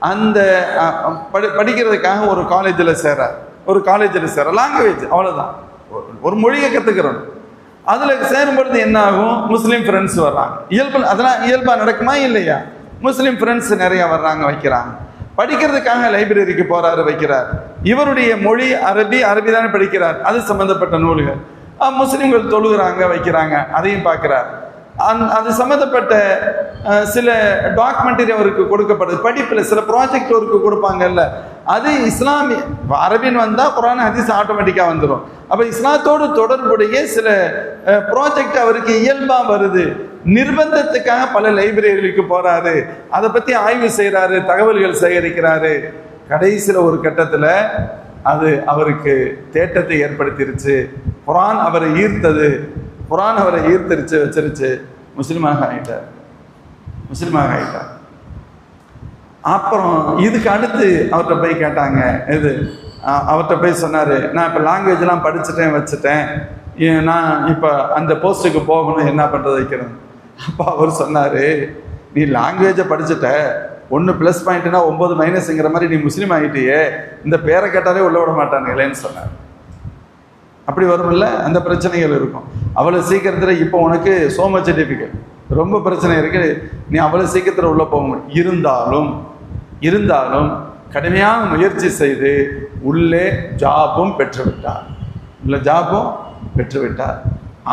அந்த படிக்கிறதுக்காக ஒரு காலேஜில் சேர லாங்குவேஜ் அவ்வளோதான், ஒரு மொழியை கற்றுக்கிறோம். அதில் சேரும்பொழுது என்ன ஆகும், முஸ்லீம் ஃப்ரெண்ட்ஸ் வர்றாங்க. அதெல்லாம் இயல்பாக நடக்குமா இல்லையா? முஸ்லீம் ஃப்ரெண்ட்ஸ் நிறைய வர்றாங்க, வைக்கிறாங்க. படிக்கிறதுக்காக லைப்ரரிக்கு போறாரு, வைக்கிறார். இவருடைய மொழி அரபி தானே படிக்கிறார், அது சம்பந்தப்பட்ட நூல்கள். முஸ்லீம்கள் தொழுகிறாங்க, வைக்கிறாங்க, அதையும் பார்க்கிறார். அது சம்மந்தப்பட்ட சில டாக்குமெண்டரி அவருக்கு கொடுக்கப்படுது. படிப்பில் சில ப்ராஜெக்ட் அவருக்கு கொடுப்பாங்கல்ல, அது இஸ்லாமிய அரபின்னு வந்தால் குர்ஆன் ஹதீஸ் ஆட்டோமேட்டிக்காக வந்துடும். அப்போ இஸ்லாத்தோடு தொடர்புடைய சில ப்ராஜெக்ட் அவருக்கு இயல்பாக வருது. நிர்பந்தத்துக்காக பல லைப்ரரிகளுக்கு போறாரு, அதை பற்றி ஆய்வு செய்கிறாரு, தகவல்கள் சேகரிக்கிறாரு. கடைசியில் ஒரு கட்டத்தில் அது அவருக்கு தேட்டத்தை ஏற்படுத்திருச்சு. குர்ஆன் அவரை ஈர்த்தது. குர்ஆன் அவரை ஈர்த்திருச்சு வச்சிருச்சு, முஸ்லீமாக ஆகிட்டார். அப்புறம் இதுக்கு அடுத்து அவர்கிட்ட போய் கேட்டாங்க, அவர்கிட்ட போய் சொன்னார், நான் இப்போ லாங்குவேஜ்லாம் வச்சுட்டேன், நான் இப்போ அந்த போஸ்ட்டுக்கு போகணும், என்ன பண்ணுறது வைக்கிறேன். அப்போ அவர் சொன்னார், நீ லாங்குவேஜை படிச்சுட்ட, 1 ப்ளஸ் பாயிண்ட்னா 9 மைனஸுங்கிற மாதிரி நீ முஸ்லீம் ஆகிட்டியே, இந்த பேரை கேட்டாலே உள்ள விட மாட்டானுங்களேன்னு சொன்னார். அப்படி வரும்ல, அந்த பிரச்சனைகள் இருக்கும். அவ்வளோ சீக்கிரத்தில் இப்போ உனக்கு so much difficult, ரொம்ப பிரச்சனை இருக்குது, நீ அவ்வளோ சீக்கிரத்தில் உள்ளே போக முடியும். இருந்தாலும் கடுமையான முயற்சி செய்து உள்ளே ஜாபும் பெற்றுவிட்டார்.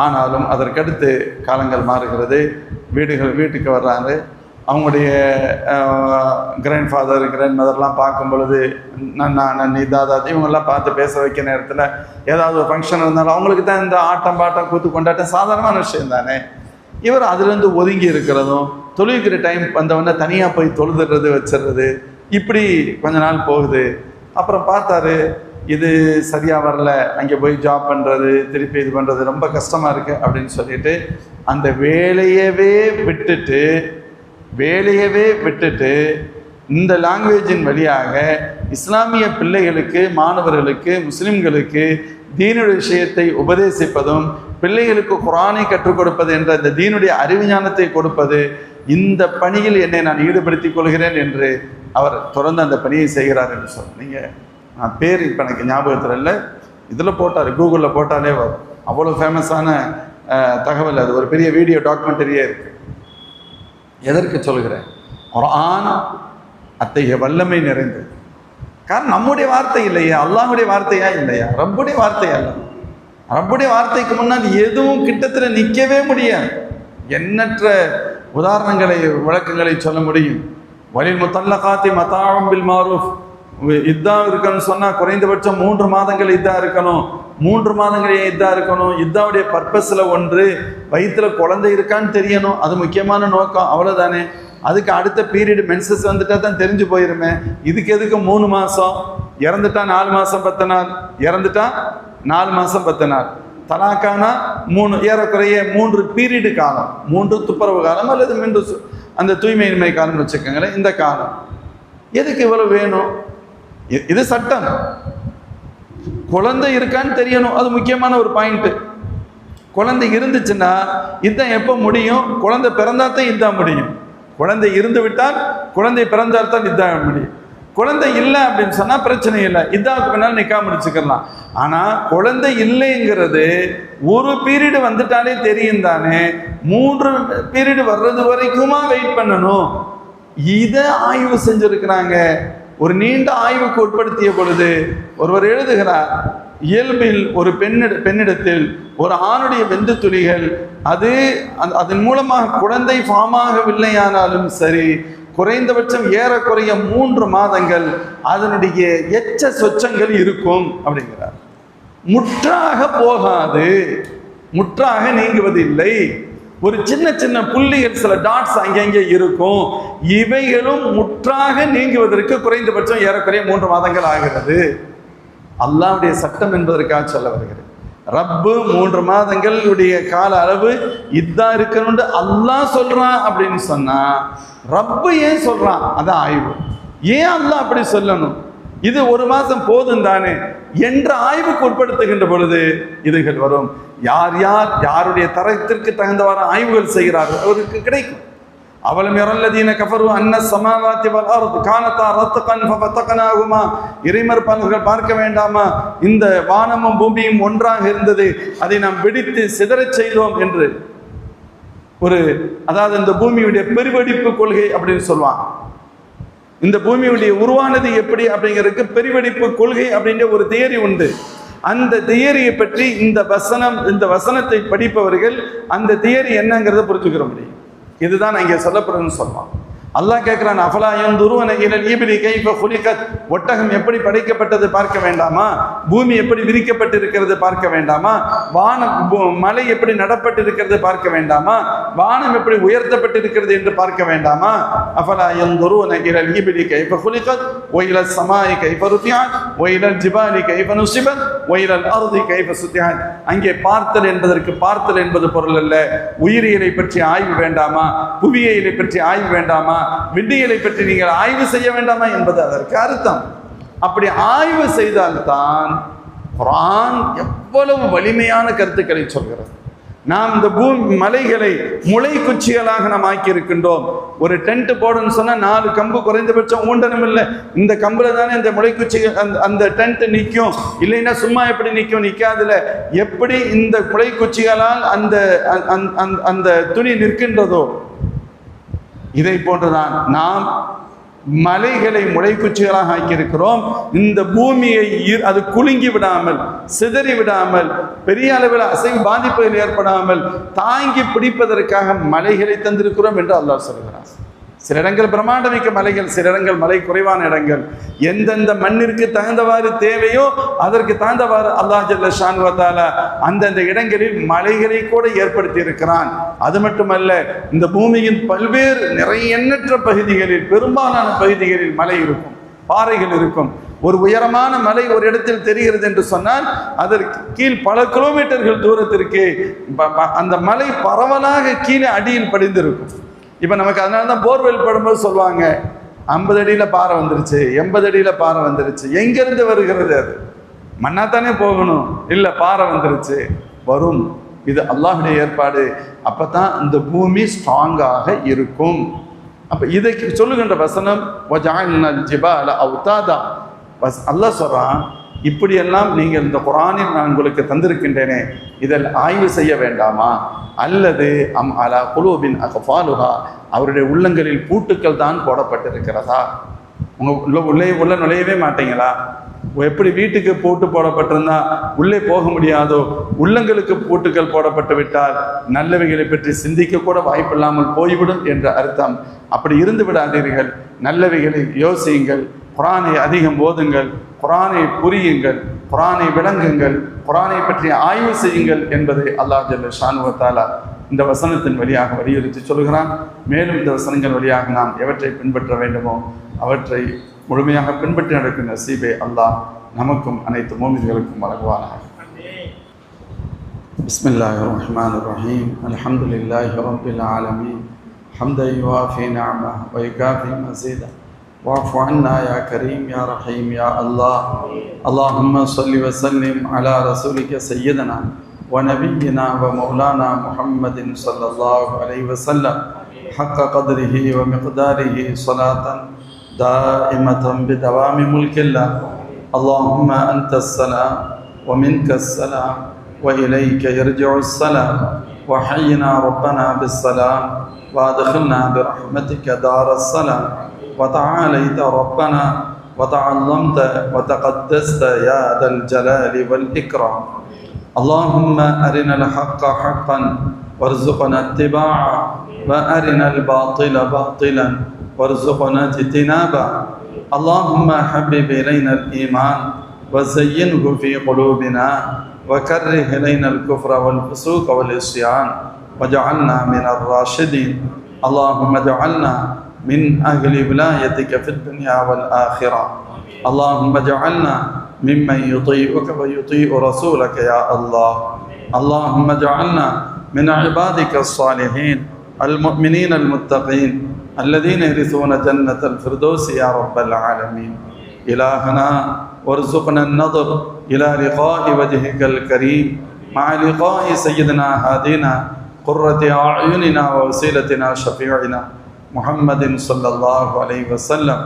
ஆனாலும் அதற்கடுத்து காலங்கள் மாறுகிறது. வீட்டுக்கு வர்றாரு. அவங்களுடைய கிராண்ட் ஃபாதர் கிராண்ட் மதர்லாம் பார்க்கும் பொழுது நன்னி தாதா இவங்கெல்லாம் பார்த்து பேச வைக்க நேரத்தில் ஏதாவது ஒரு ஃபங்க்ஷன் இருந்தாலும் அவங்களுக்கு தான் இந்த ஆட்டம் பாட்டம் கூத்து கொண்டாட்டம் சாதாரணமான விஷயம் தானே. இவர் அதுலேருந்து ஒதுங்கி இருக்கிறதும், தொழுகிற டைம் வந்தவொடனே தனியாக போய் தொழுதுறது வச்சிடுறது, இப்படி கொஞ்ச நாள் போகுது. அப்புறம் பார்த்தாரு, இது சரியாக வரல, அங்கே போய் ஜாப் பண்ணுறது, திருப்பி இது பண்ணுறது ரொம்ப கஷ்டமாக இருக்குது அப்படின்னு சொல்லிட்டு அந்த வேலையவே விட்டுட்டு இந்த லாங்குவேஜின் வழியாக இஸ்லாமிய பிள்ளைகளுக்கு, மாணவர்களுக்கு, முஸ்லிம்களுக்கு தீனுடைய விஷயத்தை உபதேசிப்பதும், பிள்ளைகளுக்கு குர்ஆனை கற்றுக் கொடுப்பது என்ற இந்த தீனுடைய அறிவுஞானத்தை கொடுப்பது, இந்த பணியில் என்னை நான் ஈடுபடுத்திக் கொள்கிறேன் என்று அவர் தொடர்ந்து அந்த பணியை செய்கிறார் என்று சொன்னீங்க. நான் பேர் இப்போ எனக்கு ஞாபகத்தில் இல்லை, இதில் போட்டார், கூகுளில் போட்டாலே வரும். அவ்வளோ ஃபேமஸான தகவல், அது ஒரு பெரிய வீடியோ டாக்குமெண்டரியே இருக்குது. எதற்கு சொல்கிறேன்? குர்ஆன் அத்தகைய வல்லமை நிறைந்தது. காரணம் நம்முடைய வார்த்தை இல்லையா, அல்லாஹ்வுடைய வார்த்தையா இல்லையா, ரப்புடைய வார்த்தை அல்ல. ரப்புடைய வார்த்தைக்கு முன்னால் எதுவும் கிட்டத்தில் நிற்கவே முடியாது. எண்ணற்ற உதாரணங்களை, விளக்கங்களை சொல்ல முடியும். வலில் முத்தல்லகாத்தி மதாஉம் பில் மாரூஃப், இத்தா இருக்கணும்னு சொன்னால் குறைந்தபட்சம் 3 மாதங்கள் இத்தா இருக்கணும். 3 மாதங்களே இத்தா இருக்கணும். இத்தாவுடைய பர்பஸில் ஒன்று, வயிற்றில் குழந்தை இருக்கான்னு தெரியணும், அது முக்கியமான நோக்கம், அவ்வளோதானே. அதுக்கு அடுத்த பீரியடு மென்சஸ் வந்துட்டா தான் தெரிஞ்சு போயிருமே. இதுக்கு எதுக்கு 3 மாதம்? இறந்துட்டா 4 மாதம் 10 நாள், இறந்துட்டா 4 மாதம் 10 நாள், தலாக்கானா 3, ஏறக்குறைய 3 பீரியடு காலம், 3 துப்புரவு காலம் அல்லது 3 அந்த தூய்மையின்மை காலம் வச்சுக்கோங்களேன். இந்த காலம் எதுக்கு இவ்வளவு வேணும்? இது சட்டம். குழந்தை இருக்கான்னு தெரியணும், அது முக்கியமான ஒரு பாயிண்ட். குழந்தை இருந்துச்சுன்னா இதுதான் எப்போ முடியும்? குழந்தை பிறந்தாத்தான் இதுதான் முடியும். குழந்தை இருந்து விட்டால், குழந்தை பிறந்தால்தான் இதுதான் முடியும். குழந்தை இல்லை அப்படின்னு சொன்னால் பிரச்சனை இல்லை, இதாவுக்கு பின்னால் நிக்கா முடிச்சுக்கலாம். ஆனால் குழந்தை இல்லைங்கிறது ஒரு பீரியடு வந்துட்டாலே தெரியும் தானே. 3 பீரியடு வர்றது வரைக்குமா வெயிட் பண்ணணும்? இதை ஆய்வு செஞ்சிருக்கிறாங்க. ஒரு நீண்ட ஆய்வுக்கு உட்படுத்திய பொழுது ஒருவர் எழுதுகிறார், இயல்பில் ஒரு பெண்ணிடத்தில் ஒரு ஆணுடைய வெந்து துளிகள் அதன் மூலமாக குழந்தை ஃபார்ம் ஆகவில்லையானாலும் சரி, குறைந்தபட்சம் ஏறக்குறைய 3 மாதங்கள் அதனுடைய எச்ச சொச்சங்கள் இருக்கும் அப்படிங்கிறார். முற்றாக போகாது, முற்றாக நீங்குவதில்லை. ஒரு சின்ன சின்ன புள்ளிகள், சில டாட்ஸ் அங்கங்கே இருக்கும். இவைகளும் முற்றாக நீங்குவதற்கு குறைந்தபட்சம் ஏறக்குறைய 3 மாதங்கள் ஆகிறது. அல்லாஹ்வுடைய சட்டம் என்பதற்காக சொல்ல வருகிறது. ரப்பு 3 மாதங்களுடைய கால அளவு இதான் இருக்கணும்னு அல்லாஹ் சொல்றான் அப்படின்னு சொன்னா, ரப்பு ஏன் சொல்றான்? அதான் ஆய்வு. ஏன் அல்லாஹ் அப்படி சொல்லணும்? இது 1 மாதம் போதும் தானே என்ற ஆய்வுக்கு உட்படுத்துகின்ற பொழுது இதுகள் வரும். யாருடைய தரத்திற்கு தகுந்தவாறு ஆய்வுகள் செய்கிறார்கள் அவருக்கு கிடைக்கும். அவலம் யரல்லதீன கஃபரு அன்ன ஸமாவாத்தி வல் அர்து கானதா ரத்கன் ஃபஃபதக்னாஹுமா, இறைமறுப்பாளர்கள் பார்க்க வேண்டாமா, இந்த வானமும் பூமியும் ஒன்றாக இருந்தது, அதை நாம் வெடித்து சிதறச் செய்தோம் என்று அதாவது இந்த பூமியுடைய பெருவெடிப்பு கொள்கை அப்படின்னு சொல்லுவாங்க. இந்த பூமியுடைய உருவானது எப்படி அப்படிங்கிறதுக்கு பெருவெடிப்பு கொள்கை அப்படின்ற ஒரு தியரி உண்டு. அந்த தியரியை பற்றி இந்த வசனத்தை படிப்பவர்கள் அந்த தியரி என்னங்கிறத புரிஞ்சுக்கிற முடியும். இதுதான் இங்கே சொல்லப்படுதுன்னு சொல்லலாம். அல்லாஹ் கேட்கிறான், அஃபலா யன்துரூன இலல் இப்லி கைஃப குலிகத், ஒட்டகம் எப்படி படைக்கப்பட்டது பார்க்க வேண்டாமா? பூமி எப்படி விரிக்கப்பட்டிருக்கிறது பார்க்க வேண்டாமா? மலை எப்படி நடப்பட்டிருக்கிறது பார்க்க வேண்டாமா? வானம் எப்படி உயர்த்தப்பட்டிருக்கிறது என்று பார்க்க வேண்டாமா? அஃபலா யன்துரூன இலல் இப்லி கைஃப குலிகத் வ இலஸ் ஸமாஇ கைஃப ருஃபிஅத் வ இலல் ஜிபாலி கைஃப நுஸிபத் வ இலல் அர்தி கைஃப சுத்திஹத். அங்கே பார்த்தல் என்பதற்கு பார்த்தல் என்பது பொருள் அல்ல. உயிரியலை பற்றி ஆய்வு வேண்டாமா? புவியியலை பற்றி ஆய்வு வேண்டாமா? விண்ணியலை பற்றி நீங்கள் ஆய்வு செய்ய வேண்டாமா என்பது அதற்கு அர்த்தம். அப்படி ஆய்வு செய்தால்தான் குர்ஆன் எவ்வளவு வலிமையான கருத்துக்களை சொல்கிறது. நாம் இந்த மலைகளை முளை குச்சிகளாக நாம் ஆக்கி இருக்கின்றோம். ஒரு டென்ட் போடணும்னு சொன்னா 4 கம்பு குறைந்தபட்சம் ஊண்டனும் இல்லை. இந்த கம்புல தானே இந்த முளைக்குச்சிகள் அந்த டென்ட் நிற்கும். இல்லைன்னா சும்மா எப்படி நிற்கும்? நிற்காதுல. எப்படி இந்த முளைக்குச்சிகளால் அந்த அந்த துணி நிற்கின்றதோ இதை போன்றுதான் நாம் மலைகளை முளைக்குச்சிகளாக ஆக்கியிருக்கிறோம். இந்த பூமியை அது குலுங்கி விடாமல், சிதறி விடாமல், பெரிய அளவில் அசைவு பாதிப்புகள் ஏற்படாமல் தாங்கி பிடிப்பதற்காக மலைகளை தந்திருக்கிறோம் என்று அல்லாஹ் சொல்கிறார். சில இடங்கள் பிரம்மாண்டமிக்க மலைகள், சில இடங்கள் மலை குறைவான இடங்கள். எந்தெந்த மண்ணிற்கு தகுந்தவாறு தேவையோ அதற்கு தகுந்தவாறு அல்லாஹ் ஜல்ல ஷானு வ தஆலா அந்தந்த இடங்களில் மலைகளை கூட ஏற்படுத்தி இருக்கிறான். அது மட்டுமல்ல, இந்த பூமியின் பல்வேறு எண்ணற்ற பகுதிகளில், பெரும்பாலான பகுதிகளில் மலை இருக்கும், பாறைகள் இருக்கும். ஒரு உயரமான மலை ஒரு இடத்தில் தெரிகிறது என்று சொன்னால் அதற்கு கீழ் பல கிலோமீட்டர்கள் தூரத்திற்கு அந்த மலை பரவலாக கீழே அடியில் படிந்திருக்கும். இப்போ நமக்கு அதனால தான் போர்வெல் படும்போது சொல்லுவாங்க 50 அடியில் பாறை வந்துருச்சு, 80 அடியில் பாறை வந்துருச்சு. எங்கேருந்து வருகிறது? அது மண்ணாத்தானே போகணும். இல்லை, பாறை வந்துருச்சு, வரும். இது அல்லாஹ்வுடைய ஏற்பாடு. அப்போ தான் இந்த பூமி ஸ்ட்ராங்காக இருக்கும். அப்போ இதை சொல்லுகின்ற வசனம் வஜஅல்னல் ஜிபால அவ்தாதா. அல்லாஹ் சொல்கிறான், இப்படியெல்லாம் நீங்கள் இந்த குர்ஆனில் நான் உங்களுக்கு தந்திருக்கின்றேனே, இதில் ஆய்வு செய்ய வேண்டாமா? அல்லது அலா குலூபின் அக்ஃபாலுஹா, அவருடைய உள்ளங்களில் பூட்டுக்கள் தான் போடப்பட்டிருக்கிறதா? உள்ள நுழையவே மாட்டீங்களா? எப்படி வீட்டுக்கு பூட்டு போடப்பட்டிருந்தா உள்ளே போக முடியாதோ, உள்ளங்களுக்கு பூட்டுக்கள் போடப்பட்டு விட்டால் நல்லவைகளை பற்றி சிந்திக்க கூட வாய்ப்பில்லாமல் போய்விடும் என்ற அர்த்தம். அப்படி இருந்து விடாதீர்கள். நல்லவைகளை யோசியுங்கள், குர்ஆனை அதிகம் ஓதுங்கள், குர்ஆனை புரியுங்கள், குர்ஆனை விளங்குங்கள், குர்ஆனை பற்றி ஆய்வு செய்யுங்கள் என்பதை அல்லாஹ் ஜல்ல ஷானு வ தஆலா இந்த வசனத்தின் வழியாக வலியுறுத்தி சொல்கிறான். மேலும் இந்த வசனங்கள் வழியாக நாம் எவற்றை பின்பற்ற வேண்டுமோ அவற்றை முழுமையாக பின்பற்றி நடக்கும் நசீபை அல்லாஹ் நமக்கும் அனைத்து மூமின்களுக்கும் வழங்குவானாக. பிஸ்மில்லாஹிர் ரஹ்மானிர் ரஹீம். அல்ஹம்துலில்லாஹி ரப்பில் ஆலமீன். ஹம்தன் யுவாஃபி நிஅமஹு வ யுகாஃபி மஸீதா. واعف عنا يا كريم يا رحيم يا الله. اللهم صل وسلم على رسولك سيدنا ونبينا ومولانا محمد صلى الله عليه وسلم حق قدره ومقداره صلاة دائمة بدوام ملك الله. اللهم أنت السلام ومنك السلام وإليك يرجع السلام. وحينا ربنا بالسلام وادخلنا برحمتك دار السلام. وتعاليت ربنا وتعلمت وتقدست يا ذا الجلال والإكرام. اللهم أرنا الحق حقا وارزقنا اتباعه وأرنا الباطل باطلا وارزقنا اجتنابه. اللهم حبب إلينا الإيمان وزينه في قلوبنا وكره إلينا الكفر والفسوق والعصيان واجعلنا من الراشدين. اللهم اجعلنا من أهل ولايتك في الدنيا والآخرة. اللهم اجعلنا ممن يطيعك ويطيع رسولك يا الله. اللهم اجعلنا من عبادك الصالحين المؤمنين المتقين الذين يرثون جنة الفردوس يا رب العالمين. إلهنا وارزقنا النظر إلى لقاء وجهك الكريم مع لقاء سيدنا هادينا قرة أعيننا ووسيلتنا شفيعنا محمد صلى الله عليه وسلم.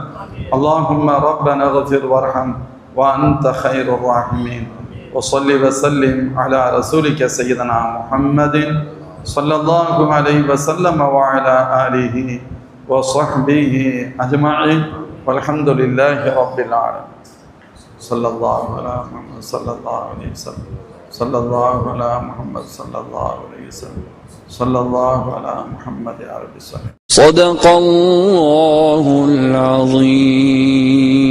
اللهم ربنا اغفر وارحم وأنت خير الراحمين. وصل وسلم على رسولك سيدنا محمد صلى الله عليه وسلم وعلى آله وصحبه أجمعين والحمد لله رب العالمين. صلى الله على محمد صلى الله عليه وسلم. صلى الله على محمد صلى الله عليه وسلم. صلى الله على محمد يا رب. صدق الله العظيم.